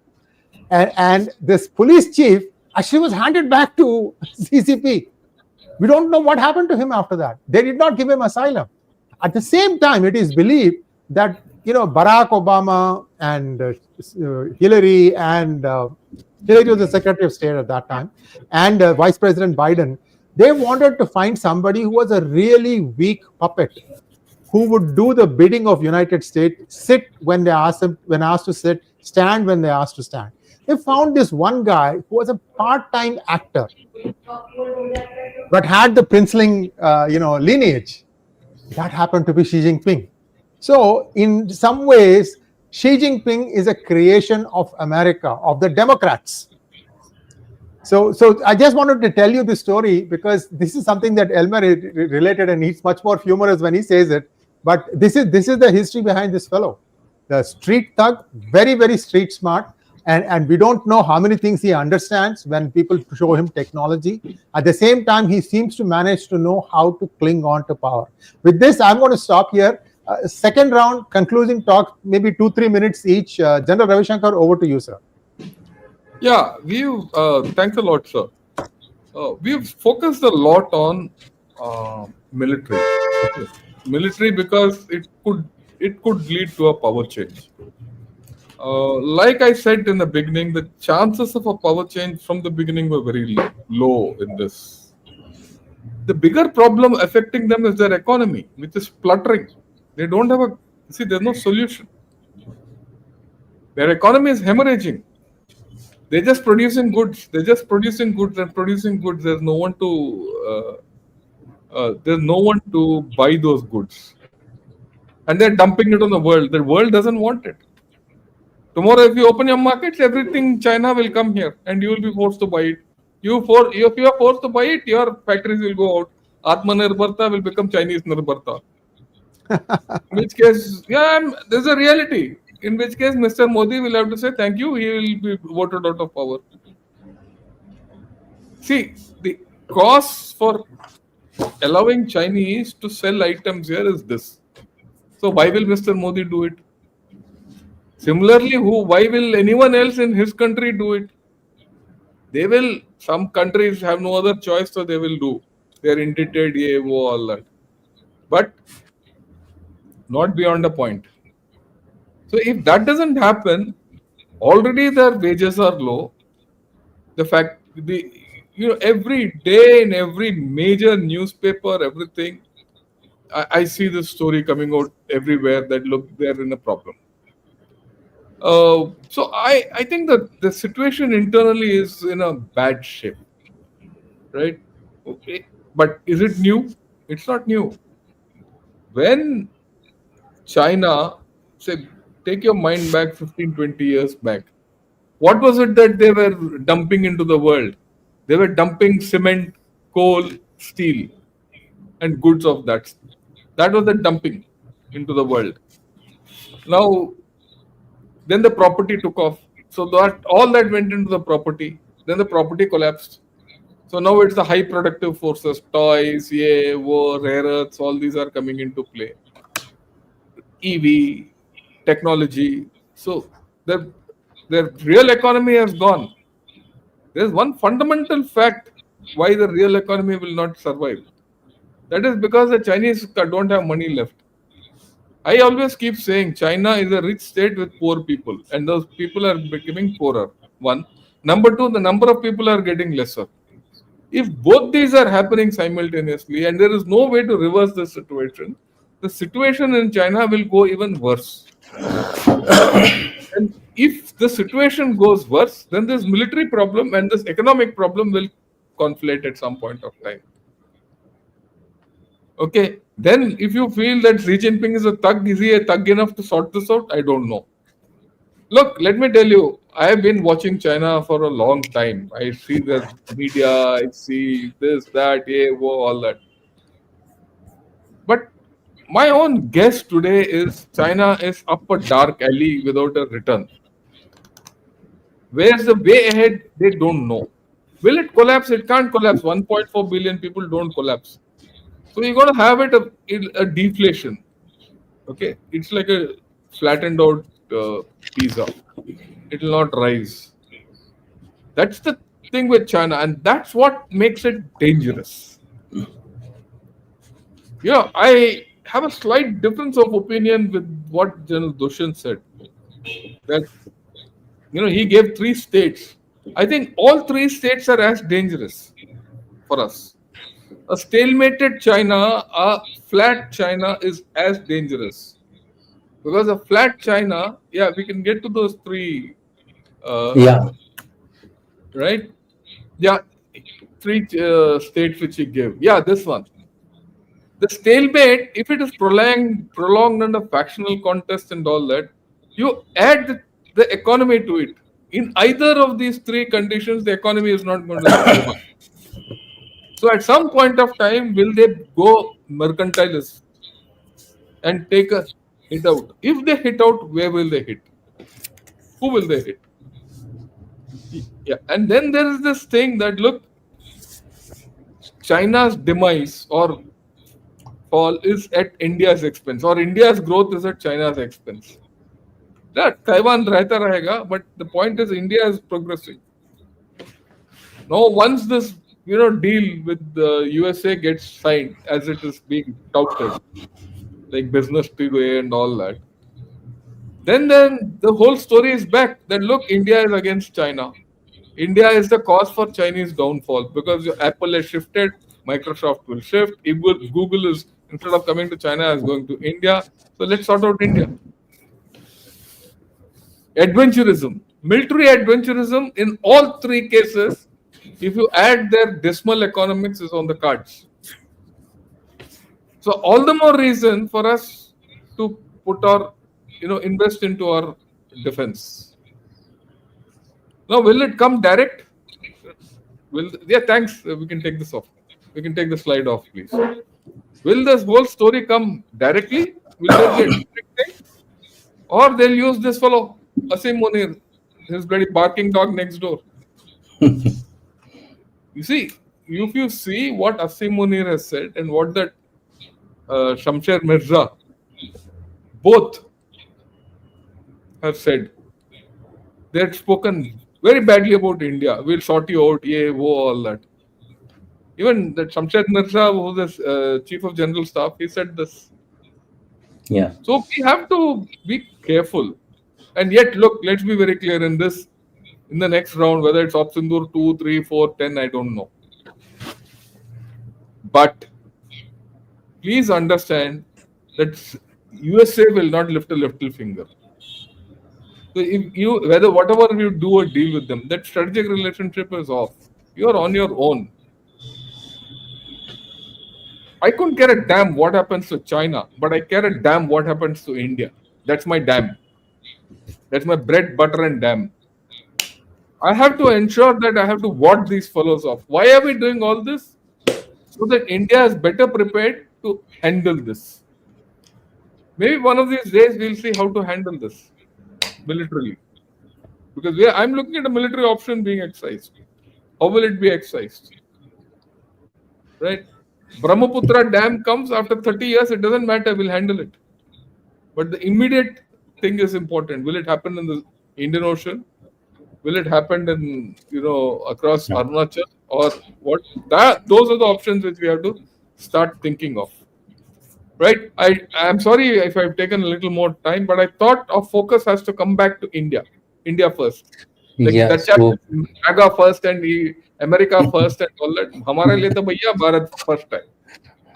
and this police chief actually was handed back to CCP. We don't know what happened to him after that. They did not give him asylum. At the same time, it is believed that Barack Obama and Hillary, and Hillary was the Secretary of State at that time, and Vice President Biden, they wanted to find somebody who was a really weak puppet, who would do the bidding of United States, sit when they asked to sit, stand when they asked to stand. They found this one guy who was a part-time actor, but had the princeling, lineage. That happened to be Xi Jinping. So, in some ways, Xi Jinping is a creation of America, of the Democrats. So I just wanted to tell you this story because this is something that Elmer related, and he's much more humorous when he says it. But this is the history behind this fellow, the street thug, very, very street smart. And we don't know how many things he understands when people show him technology. At the same time, he seems to manage to know how to cling on to power. With this, I'm going to stop here. Second round, concluding talk, maybe 2-3 minutes each. General Ravi Shankar, over to you, sir. Yeah, thanks a lot, sir. We've focused a lot on military. Okay. Military, because it could lead to a power change. Like I said in the beginning, the chances of a power change from the beginning were very low in this. The bigger problem affecting them is their economy, which is spluttering. They don't have there's no solution. Their economy is hemorrhaging. They're just producing goods. There's no one to buy those goods. And they're dumping it on the world. The world doesn't want it. Tomorrow, if you open your markets, everything China will come here and you will be forced to buy it. If you are forced to buy it, your factories will go out. Atmanirbharta will become Chinese Nirbharta. In which case, there's a reality. In which case, Mr. Modi will have to say thank you. He will be voted out of power. See, the cost for allowing Chinese to sell items here is this. So why will Mr. Modi do it? Similarly, why will anyone else in his country do it? Some countries have no other choice, so they will do. They are indebted, all that. But not beyond a point. So if that doesn't happen, already their wages are low. The fact, every day in every major newspaper, everything, I see this story coming out everywhere that look, they're in a problem. So I think that the situation internally is in a bad shape, right? Okay, but is it new? It's not new. When China, say, take your mind back 15-20 years back, what was it that they were dumping into the world? They were dumping cement, coal, steel, and goods of that That was the dumping into the world. Now, then the property took off. So that all that went into the property. Then the property collapsed. So now it's the high productive forces, toys, yeah, war, rare earths, all these are coming into play. EV, technology. So the real economy has gone. There's one fundamental fact why the real economy will not survive. That is because the Chinese don't have money left. I always keep saying China is a rich state with poor people, and those people are becoming poorer. One. Number two, the number of people are getting lesser. If both these are happening simultaneously and there is no way to reverse the situation in China will go even worse. And if the situation goes worse, then this military problem and this economic problem will conflate at some point of time. Okay, then if you feel that Xi Jinping is a thug, is he a thug enough to sort this out? I don't know. Look, let me tell you, I have been watching China for a long time. I see the media, I see this, that, yeah, whoa, all that. But my own guess today is China is up a dark alley without a return. Where's the way ahead? They don't know. Will it collapse? It can't collapse. 1.4 billion people don't collapse. So you're going to have a deflation. Okay, it's like a flattened out pizza. It will not rise. That's the thing with China, and that's what makes it dangerous. Yeah, I have a slight difference of opinion with what General Dushan said. That he gave 3 states. I think all 3 states are as dangerous for us. A stalemated China, a flat China is as dangerous. Because a flat China, yeah, we can get to those 3. Yeah. Right? Yeah, 3 states which he gave. Yeah, this one. The stalemate, if it is prolonged under factional contest and all that, you add the economy to it. In either of these 3 conditions, the economy is not going to survive. So at some point of time, will they go mercantilist and take a hit out? If they hit out, where will they hit? Who will they hit? Yeah, and then there is this thing that look, China's demise or fall is at India's expense, or India's growth is at China's expense. That Taiwan rehta rahega, but the point is India is progressing. Now, once this deal with the USA gets signed, as it is being touted, like business to and all that, then the whole story is back. That look, India is against China. India is the cause for Chinese downfall because Apple has shifted, Microsoft will shift, Google is, instead of coming to China, is going to India. So let's sort out India. Adventurism, military adventurism in all 3 cases, if you add their dismal economics, is on the cards. So all the more reason for us to put our, invest into our defense. Now, will it come direct? Thanks. We can take this off. We can take the slide off, please. Will this whole story come directly? Will there be a direct thing? Or they'll use this fellow, Asim Munir, his bloody barking dog next door. You see, if you see what Asim Munir has said and what that Shamsher Mirza, both have said, they had spoken very badly about India. We'll sort you out, all that. Even that Shamsher Mirza, who is Chief of General Staff, he said this. Yeah. So we have to be careful. And yet, look, let's be very clear in this, in the next round, whether it's Opsindur 2, 3, 4, 10, I don't know. But please understand that USA will not lift a little finger. So if whatever you do a deal with them, that strategic relationship is off. You are on your own. I couldn't care a damn what happens to China, but I care a damn what happens to India. That's my damn. That's my bread, butter, and damn. I have to ensure that I have to ward these fellows off. Why are we doing all this? So that India is better prepared to handle this. Maybe one of these days we'll see how to handle this militarily. Because I'm looking at a military option being exercised. How will it be exercised? Right? Brahmaputra Dam comes after 30 years, it doesn't matter, we'll handle it. But the immediate thing is important. Will it happen in the Indian Ocean? Will it happen in, across No. Arunachal? Or what? Those are the options which we have to start thinking of. Right? I'm sorry if I've taken a little more time, but I thought our focus has to come back to India. India first. Like Yeah. Dacha So MAGA first and America first and all that. हमारे लिए तो भैया Bharat first है.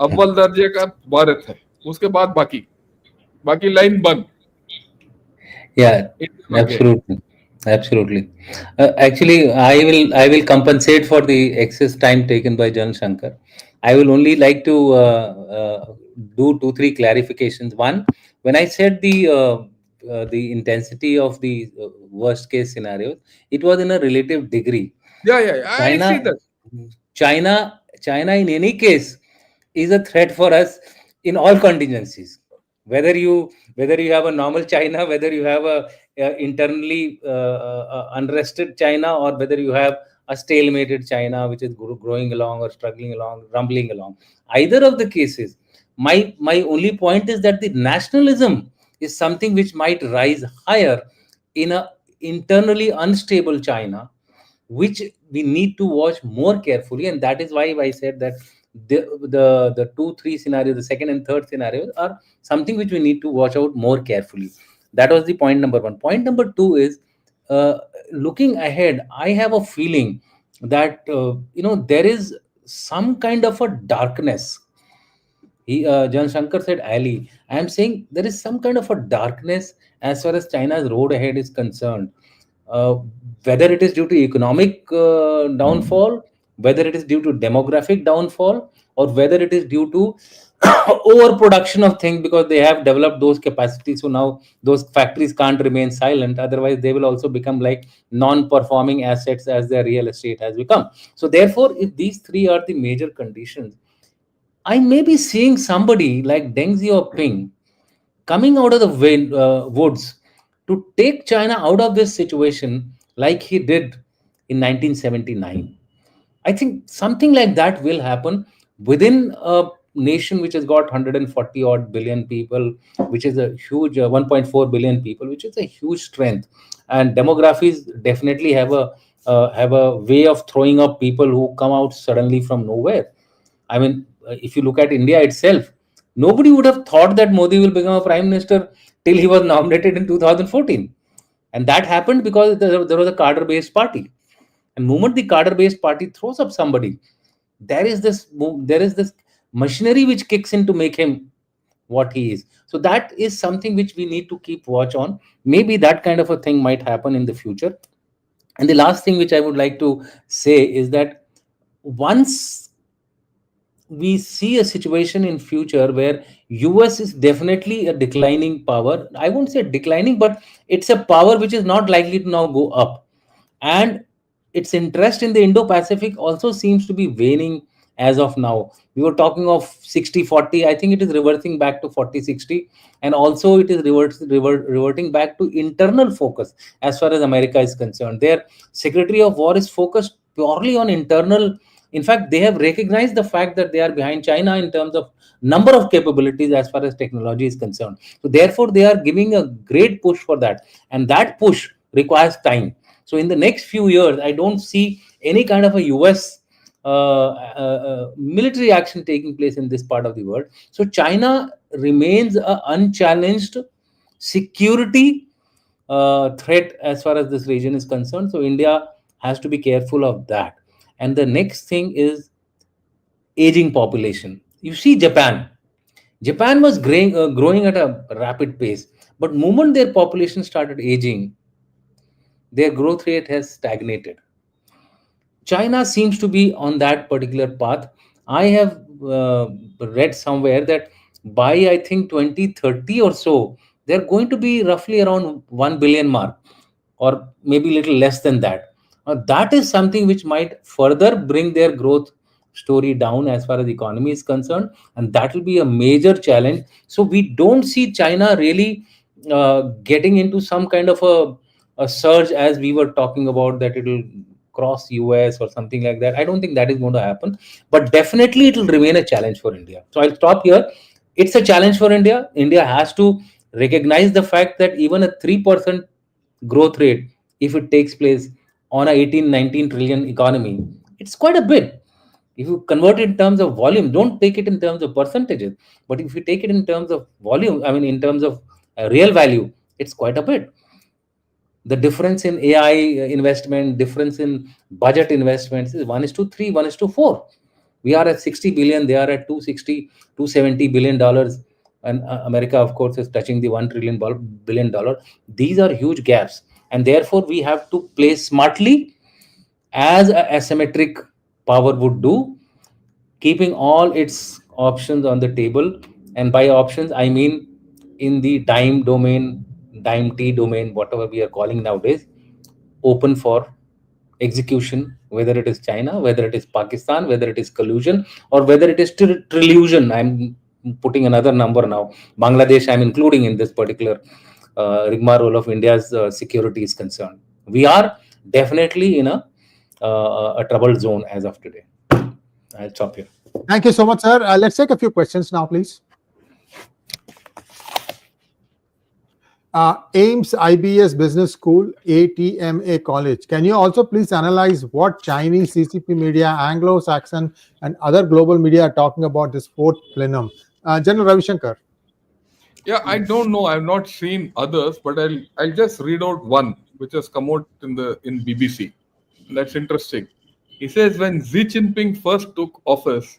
अव्वल दर्जे का भारत है. उसके बाद बाकी लाइन बंद. yeah, India आगे. absolutely, absolutely. Actually, I will compensate for the excess time taken by Jan Shankar. I will only like to do 2 3 clarifications. One, when I said the intensity of the worst case scenario, it was in a relative degree. Yeah. I see China, that. China, in any case, is a threat for us in all contingencies. Whether you have a normal China, whether you have a internally unrested China, or whether you have a stalemated China which is growing along or struggling along, rumbling along. Either of the cases, my only point is that the nationalism is something which might rise higher in a internally unstable China, which we need to watch more carefully. And that is why I said that the 2 3 scenarios, the second and third scenarios, are something which we need to watch out more carefully. That was the point number one. Point number two is, looking ahead, I have a feeling that there is some kind of a darkness. John Shankar said Ali. I am saying there is some kind of a darkness as far as China's road ahead is concerned. Uh, Whether it is due to economic downfall, whether it is due to demographic downfall, or whether it is due to overproduction of things because they have developed those capacities. So now those factories can't remain silent. Otherwise, they will also become like non-performing assets as their real estate has become. So therefore, if these three are the major conditions, I may be seeing somebody like Deng Xiaoping coming out of the woods to take China out of this situation like he did in 1979. I think something like that will happen within a nation which has got 140 odd billion people, which is a huge 1.4 billion people, which is a huge strength. And demographies definitely have a way of throwing up people who come out suddenly from nowhere. I mean, if you look at India itself, nobody would have thought that Modi will become a prime minister till he was nominated in 2014. And that happened because there was a cadre-based party. And moment the cadre-based party throws up somebody, there is this machinery which kicks in to make him what he is. So that is something which we need to keep watch on. Maybe that kind of a thing might happen in the future. And the last thing which I would like to say is that once we see a situation in future where US is definitely a declining power, I won't say declining, but it's a power which is not likely to now go up. And its interest in the Indo-Pacific also seems to be waning as of now. We were talking of 60-40. I think it is reversing back to 40-60. And also it is reverting back to internal focus as far as America is concerned. Their Secretary of War is focused purely on internal. In fact, they have recognized the fact that they are behind China in terms of number of capabilities as far as technology is concerned. So therefore, they are giving a great push for that. And that push requires time. So in the next few years, I don't see any kind of a US military action taking place in this part of the world. So China remains a unchallenged security threat as far as this region is concerned. So India has to be careful of that. And the next thing is aging population. You see Japan. Japan was growing at a rapid pace, but moment their population started aging, their growth rate has stagnated. China seems to be on that particular path. I have read somewhere that by I think 2030 or so, they're going to be roughly around 1 billion mark, or maybe a little less than that. That is something which might further bring their growth story down as far as the economy is concerned, and that will be a major challenge. So we don't see China really getting into some kind of a surge as we were talking about, that it will cross US or something like that. I don't think that is going to happen, but definitely it will remain a challenge for India. So I'll stop here. It's a challenge for India. India has to recognize the fact that even a 3% growth rate, if it takes place on a 18-19 trillion economy, it's quite a bit. If you convert it in terms of volume, don't take it in terms of percentages, but if you take it in terms of volume, I mean in terms of real value, it's quite a bit. The difference in AI investment, difference in budget investments is 1:3, 1:4. We are at 60 billion, they are at 260, 270 billion dollars, and America, of course, is touching the $1 trillion. These are huge gaps, and therefore we have to play smartly as a asymmetric power would do, keeping all its options on the table. And by options, I mean in the dime domain, dime T domain, whatever we are calling nowadays, open for execution, whether it is China, whether it is Pakistan, whether it is collusion, or whether it is trillusion. I'm putting another number now. Bangladesh, I'm including in this particular rigmarole of India's security is concerned. We are definitely in a troubled zone as of today. I'll stop here. Thank you so much, sir. Let's take a few questions now, please. Ames IBS Business School, ATMA College. Can you also please analyze what Chinese CCP media, Anglo-Saxon, and other global media are talking about this fourth plenum? General Ravi Shankar. Yeah, I don't know. I've not seen others, but I'll just read out one which has come out in BBC. That's interesting. He says when Xi Jinping first took office,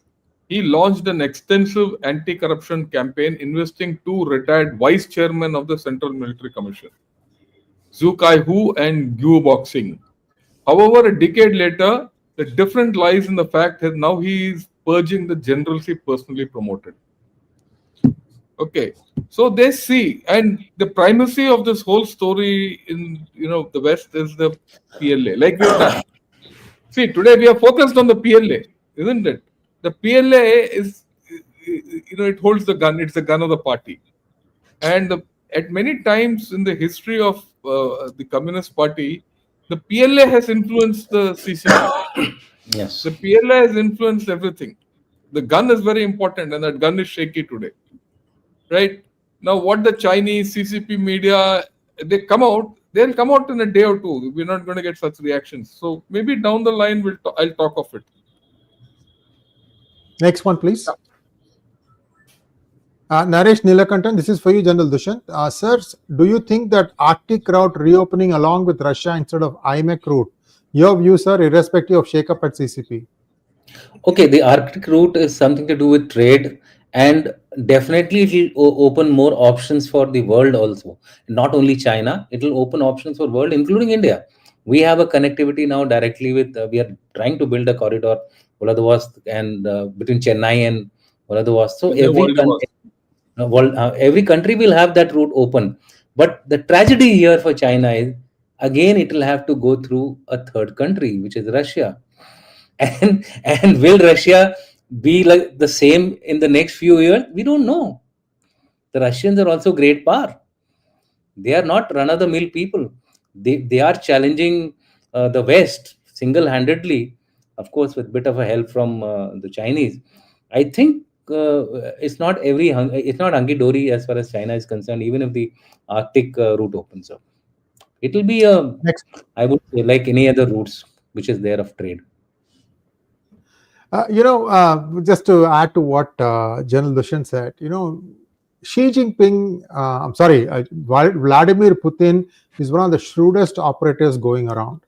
he launched an extensive anti-corruption campaign investing two retired vice chairmen of the Central Military Commission, Zhu Kai-hu and Gu Boxing. However, a decade later, the difference lies in the fact that now he is purging the generals he personally promoted. Okay, so they see, and the primacy of this whole story in the West is the PLA. Like we've done. See, today we are focused on the PLA, isn't it? The PLA is, it holds the gun. It's the gun of the party, and at many times in the history of the Communist Party, the PLA has influenced the CCP. Yes. The PLA has influenced everything. The gun is very important, and that gun is shaky today. Right now, what the Chinese CCP media, they'll come out in a day or two. We're not going to get such reactions. So maybe down the line, I'll talk of it. Next one, please. Naresh Nilakantan, this is for you, General Dushyant. Sir, do you think that Arctic route reopening along with Russia instead of IMEC route? Your view, sir, irrespective of shake-up at CCP. Okay, the Arctic route is something to do with trade, and definitely it will open more options for the world also. Not only China, it will open options for world, including India. We have a connectivity now directly with, we are trying to build a corridor, Vladivostok, and between Chennai and Vladivostok. So every country will have that route open. But the tragedy here for China is, again, it will have to go through a third country, which is Russia. And will Russia be like the same in the next few years? We don't know. The Russians are also great power. They are not run-of-the-mill people. They are challenging the West single-handedly, of course, with a bit of a help from the Chinese. I think it's not hunky dory as far as China is concerned, even if the Arctic route opens up. It will be I would say, like any other routes which is there of trade. Just to add to what General Dushyant said, Xi Jinping, Vladimir Putin is one of the shrewdest operators going around.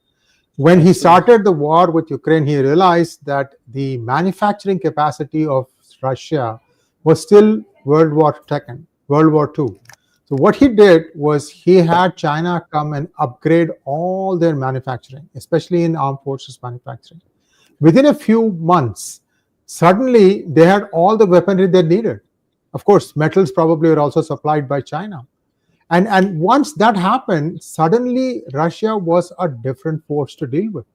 When he started the war with Ukraine, he realized that the manufacturing capacity of Russia was still World War II. So what he did was he had China come and upgrade all their manufacturing, especially in armed forces manufacturing. Within a few months, suddenly they had all the weaponry they needed. Of course, metals probably were also supplied by China. And once that happened, suddenly Russia was a different force to deal with.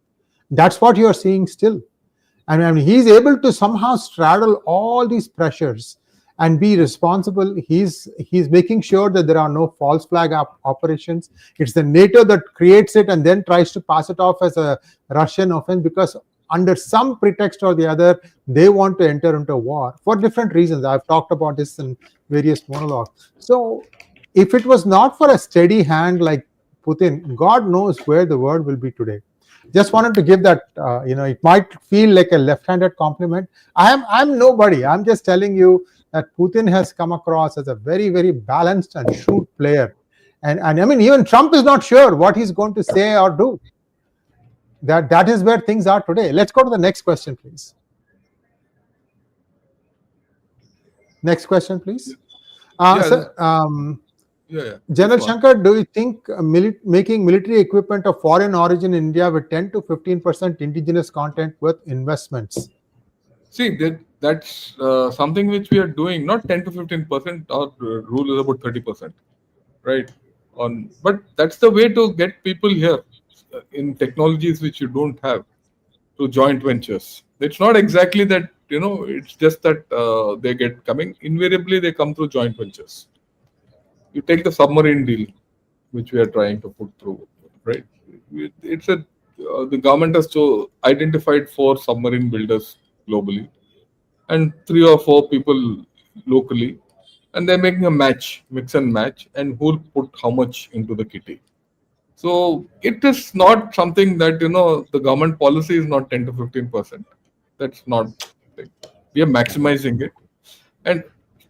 That's what you are seeing still. And I mean, he's able to somehow straddle all these pressures and be responsible. He's making sure that there are no false flag operations. It's the NATO that creates it and then tries to pass it off as a Russian offense, because under some pretext or the other, they want to enter into war for different reasons. I've talked about this in various monologues. So if it was not for a steady hand like Putin, God knows where the world will be today. Just wanted to give that. It might feel like a left-handed compliment. I'm nobody. I'm just telling you that Putin has come across as a very, very balanced and shrewd player. And I mean, even Trump is not sure what he's going to say or do. That is where things are today. Let's go to the next question, please. Next question, please. General Shankar, do you think making military equipment of foreign origin in India with 10 to 15% indigenous content worth investments? See, that's something which we are doing, not 10 to 15%. Our rule is about 30%, right? But that's the way to get people here in technologies which you don't have, to joint ventures. It's not exactly that, it's just that they get coming. Invariably, they come through joint ventures. You take the submarine deal, which we are trying to put through, right? The government has identified 4 submarine builders globally and 3 or 4 people locally, and they're making a mix and match, and who'll put how much into the kitty. So it is not something that, the government policy is not 10 to 15%. That's not, we are maximizing it. And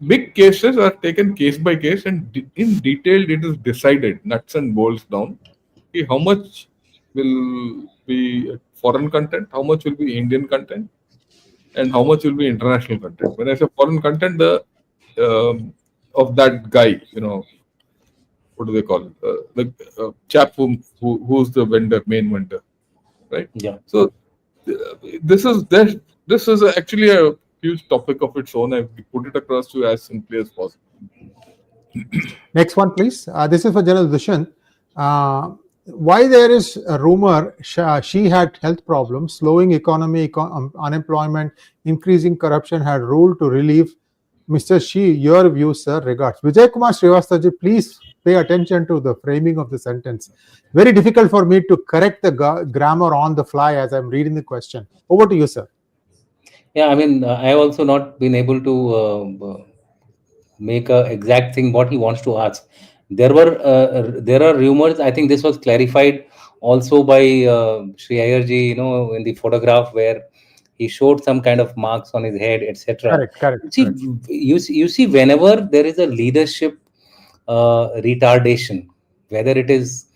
big cases are taken case by case, and in detail it is decided, nuts and bolts down. How much will be foreign content, how much will be Indian content, and how much will be international content. When I say foreign content, the of that guy, what do they call it? The chap who's the main vendor, right? Yeah. So this is actually a huge topic of its own. I put it across to you as simply as possible. Next one, please. This is for General Dushyant. Why there is a rumor she had health problems, slowing economy, unemployment, increasing corruption had ruled to relieve Mr. Shi? Your views, sir. Regards. Vijay Kumar Srivastav, please pay attention to the framing of the sentence. Very difficult for me to correct the grammar on the fly as I'm reading the question. Over to you, sir. Yeah, I mean, I have also not been able to make a exact thing what he wants to ask. There are rumors. I think this was clarified also by Sri Ayerji, in the photograph where he showed some kind of marks on his head, etc. Correct. You see, whenever there is a leadership retardation, whether it is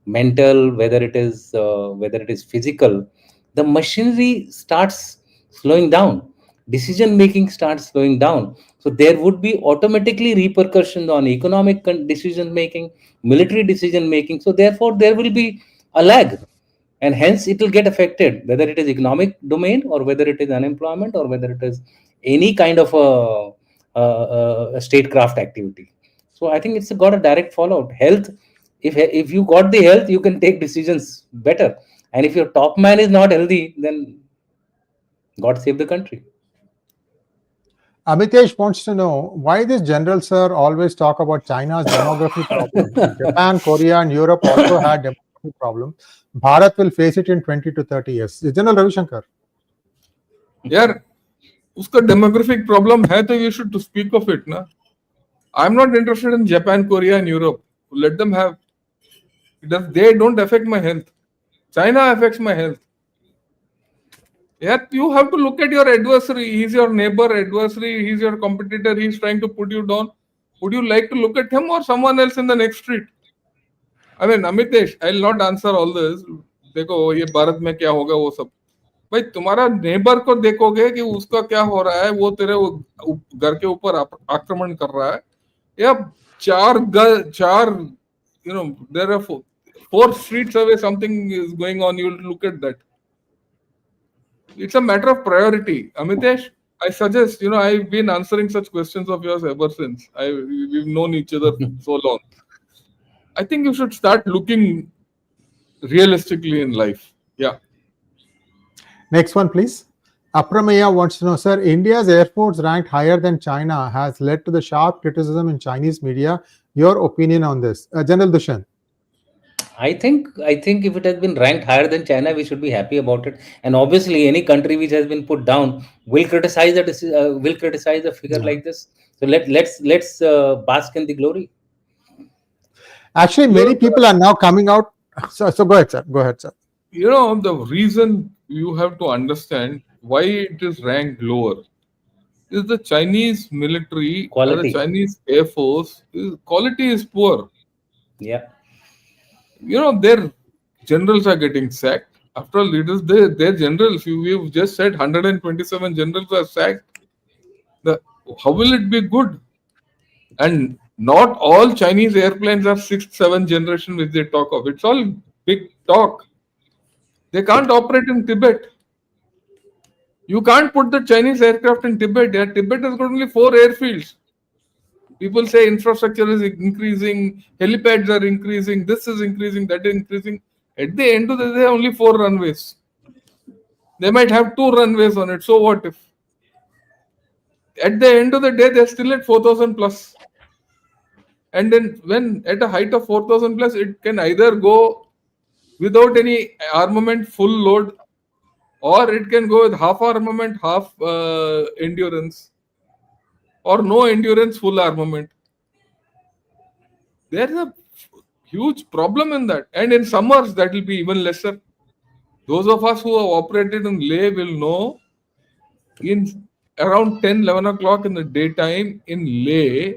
mental, whether it is physical, the machinery starts slowing down. Decision making starts slowing down. So there would be automatically repercussions on economic decision making, military decision making. So therefore, there will be a lag, and hence it will get affected, whether it is economic domain or whether it is unemployment or whether it is any kind of a statecraft activity. So I think it's got a direct fallout. Health, if you got the health, you can take decisions better. And if your top man is not healthy, then God save the country. Amitesh wants to know why this general sir always talk about China's demography problem. Japan, Korea, and Europe also had demography problem. Bharat will face it in 20 to 30 years. General Ravi Shankar. Yeah, uska demographic problem hai, to you should to speak of it, na. I'm not interested in Japan, Korea, and Europe. Let them have. They don't affect my health. China affects my health. Yeah, you have to look at your adversary. He's your neighbor, adversary. He's your competitor. He's trying to put you down. Would you like to look at him or someone else in the next street? I mean, Amitesh, I'll not answer all this. देखो ये भारत में क्या होगा वो सब. भाई तुम्हारा neighbour को देखोगे कि उसका क्या हो रहा है, वो तेरे घर के ऊपर आक्रमण कर रहा है, या चार there are 4 streets away something is going on, you'll look at that. It's a matter of priority. Amitesh, I suggest, I've been answering such questions of yours ever since. We've known each other so long. I think you should start looking realistically in life. Yeah. Next one, please. Apramaya wants to know, sir, India's Air Force ranked higher than China has led to the sharp criticism in Chinese media. Your opinion on this? General Dushan. I think if it has been ranked higher than China, we should be happy about it. And obviously, any country which has been put down will criticize a figure Yeah. like this. So let's bask in the glory. Actually, You many know, people are now coming out. So go ahead, sir. Go ahead, sir. the reason you have to understand why it is ranked lower is the Chinese military or the Quality, Chinese Air Force quality is poor. yeah. Their generals are getting sacked. After all, it is their generals. We've just said 127 generals are sacked. How will it be good? And not all Chinese airplanes are sixth, seventh generation which they talk of. It's all big talk. They can't operate in Tibet. You can't put the Chinese aircraft in Tibet. Yeah, Tibet has got only 4 airfields. People say infrastructure is increasing, helipads are increasing, this is increasing, that is increasing. At the end of the day, only 4 runways. They might have 2 runways on it. So what if? At the end of the day, they're still at 4,000 plus. And then when at a height of 4,000 plus, it can either go without any armament, full load, or it can go with half armament, half endurance, or no endurance, full armament. There is a huge problem in that. And in summers, that will be even lesser. Those of us who have operated in Leh will know in around 10, 11 o'clock in the daytime in Leh,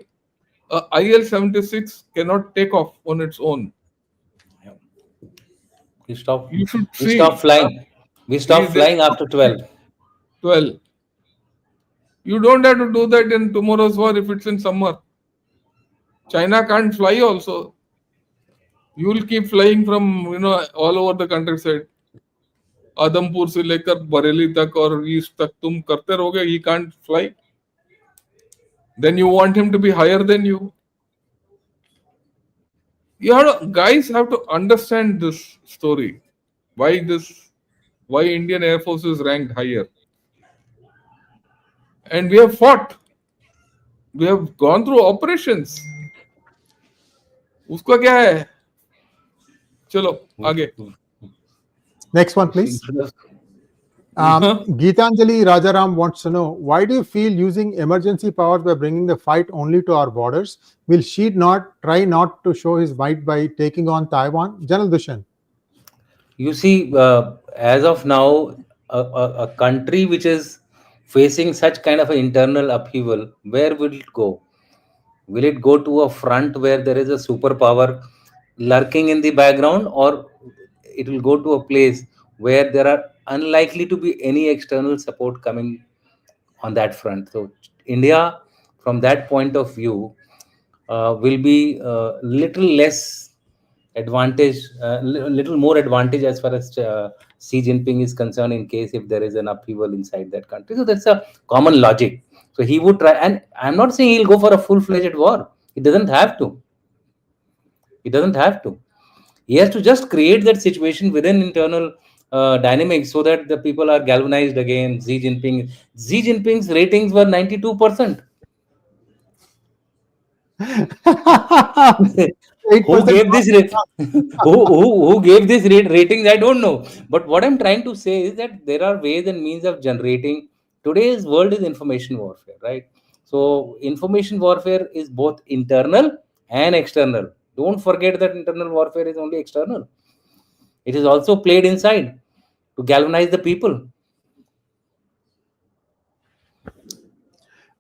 a IL-76 cannot take off on its own. We stop. You should We stop see. flying. We stop There's flying after 12. 12. You don't have to do that in tomorrow's war if it's in summer. China can't fly also. You will keep flying from all over the countryside. Adampur से लेकर बरेली तक और east तक तुम करते रहोगे. He can't fly. Then you want him to be higher than you. Guys have to understand this story. Why Indian Air Force is ranked higher. And we have fought. We have gone through operations. उसका क्या है? चलो आगे. Next one, please. Geetanjali Rajaram wants to know, why do you feel using emergency powers by bringing the fight only to our borders? Will Xi not try not to show his might by taking on Taiwan? General Dushan. You see, as of now, a country which is facing such kind of an internal upheaval, where will it go? Will it go to a front where there is a superpower lurking in the background, or it will go to a place where there are unlikely to be any external support coming on that front? So, India, from that point of view, will be little less advantage, little more advantage as far as Xi Jinping is concerned, in case if there is an upheaval inside that country. So that's a common logic. So he would try, and I'm not saying he'll go for a full-fledged war. He doesn't have to. He doesn't have to. He has to just create that situation within internal dynamics so that the people are galvanized again. Xi Jinping's ratings were 92%. Who gave this who gave this ratings? I don't know. But what I'm trying to say is that there are ways and means of generating. Today's world is information warfare, right? So information warfare is both internal and external. Don't forget that internal warfare is only external. It is also played inside to galvanize the people.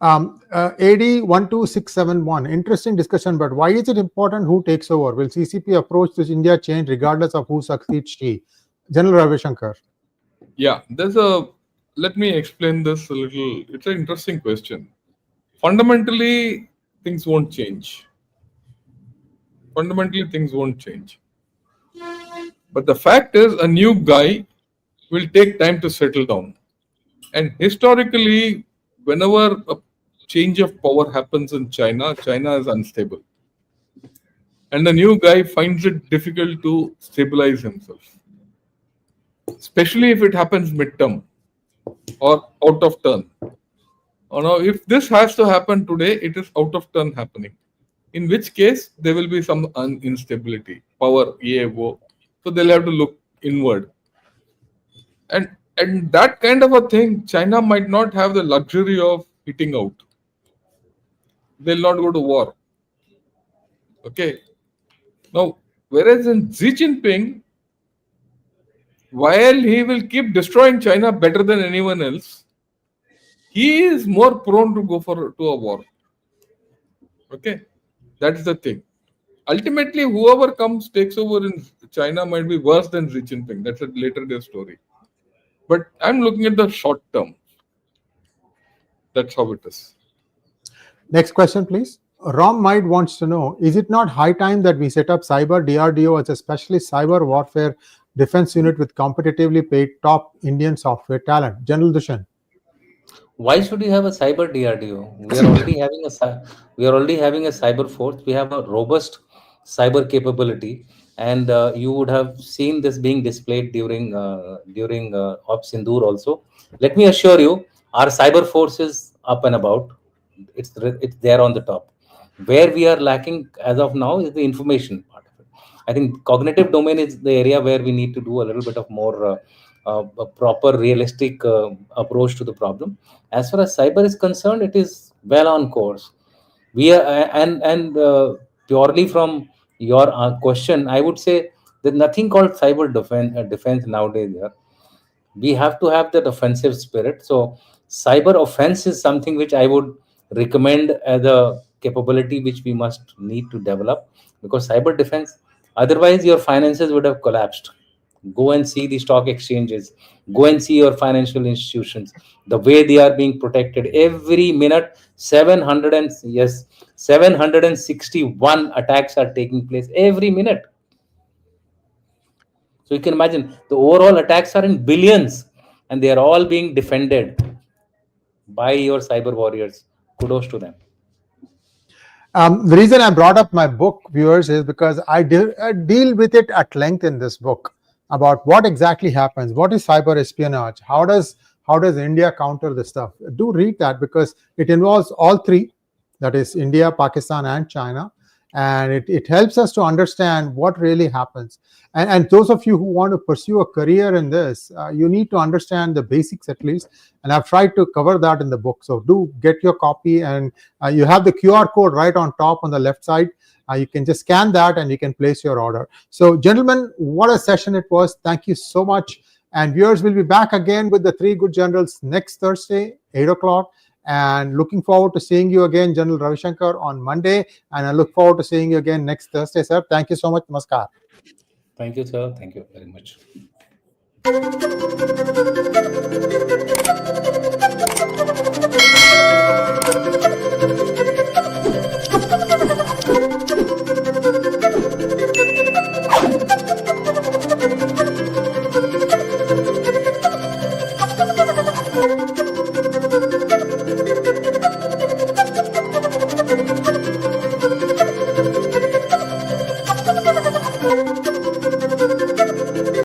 AD12671, interesting discussion, but why is it important who takes over? Will CCP approach this India change regardless of who succeeds Xi? General Ravi Shankar. Yeah, let me explain this a little. It's an interesting question. Fundamentally, things won't change. But the fact is, a new guy will take time to settle down. And historically, whenever a change of power happens in China, China is unstable. And the new guy finds it difficult to stabilize himself, especially if it happens midterm. or out of turn. Now, if this has to happen today, it is out of turn happening. In which case, there will be some instability, power, EAO. So they'll have to look inward. And that kind of a thing, China might not have the luxury of hitting out. They'll not go to war. Okay. Now, whereas in Xi Jinping, while he will keep destroying China better than anyone else, he is more prone to go to a war. Okay, that's the thing. Ultimately, whoever comes takes over in China might be worse than Xi Jinping. That's a later day story. But I'm looking at the short term. That's how it is. Next question, please. Rom Might wants to know, is it not high time that we set up Cyber DRDO as a specialist cyber warfare defense unit with competitively paid top Indian software talent? General Dushan. Why should you have a cyber DRDO? We are already having a cyber force. We have a robust cyber capability, and you would have seen this being displayed during Ops Sindoor also. Let me assure you, our cyber force is up and about. It's there on the top. Where we are lacking as of now is the information part of it. I think cognitive domain is the area where we need to do a little bit of more a proper, realistic approach to the problem. As far as cyber is concerned, it is well on course. We are and purely from your question, I would say there's nothing called cyber defense nowadays. Yeah, we have to have that offensive spirit. So cyber offense is something which I would recommend as a capability which we must need to develop, because cyber defense, otherwise your finances would have collapsed. Go and see the stock exchanges, go and see your financial institutions, the way they are being protected every minute. 761 attacks are taking place every minute. So you can imagine the overall attacks are in billions, and they are all being defended by your cyber warriors. Kudos to them. The reason I brought up my book, viewers, is because I deal with it at length in this book about what exactly happens, what is cyber espionage, how does India counter this stuff. Do read that, because it involves all three, that is India, Pakistan, and China, and it helps us to understand what really happens. And those of you who want to pursue a career in this, you need to understand the basics at least, and I've tried to cover that in the book. So do get your copy, and you have the QR code right on top on the left side. You can just scan that and you can place your order. So gentlemen, what a session it was. Thank you so much. And viewers, will be back again with the three good generals next Thursday, 8 o'clock. And looking forward to seeing you again, General Ravi Shankar, on Monday. And I look forward to seeing you again next Thursday, sir. Thank you so much. Namaskar. Thank you, sir. Thank you very much.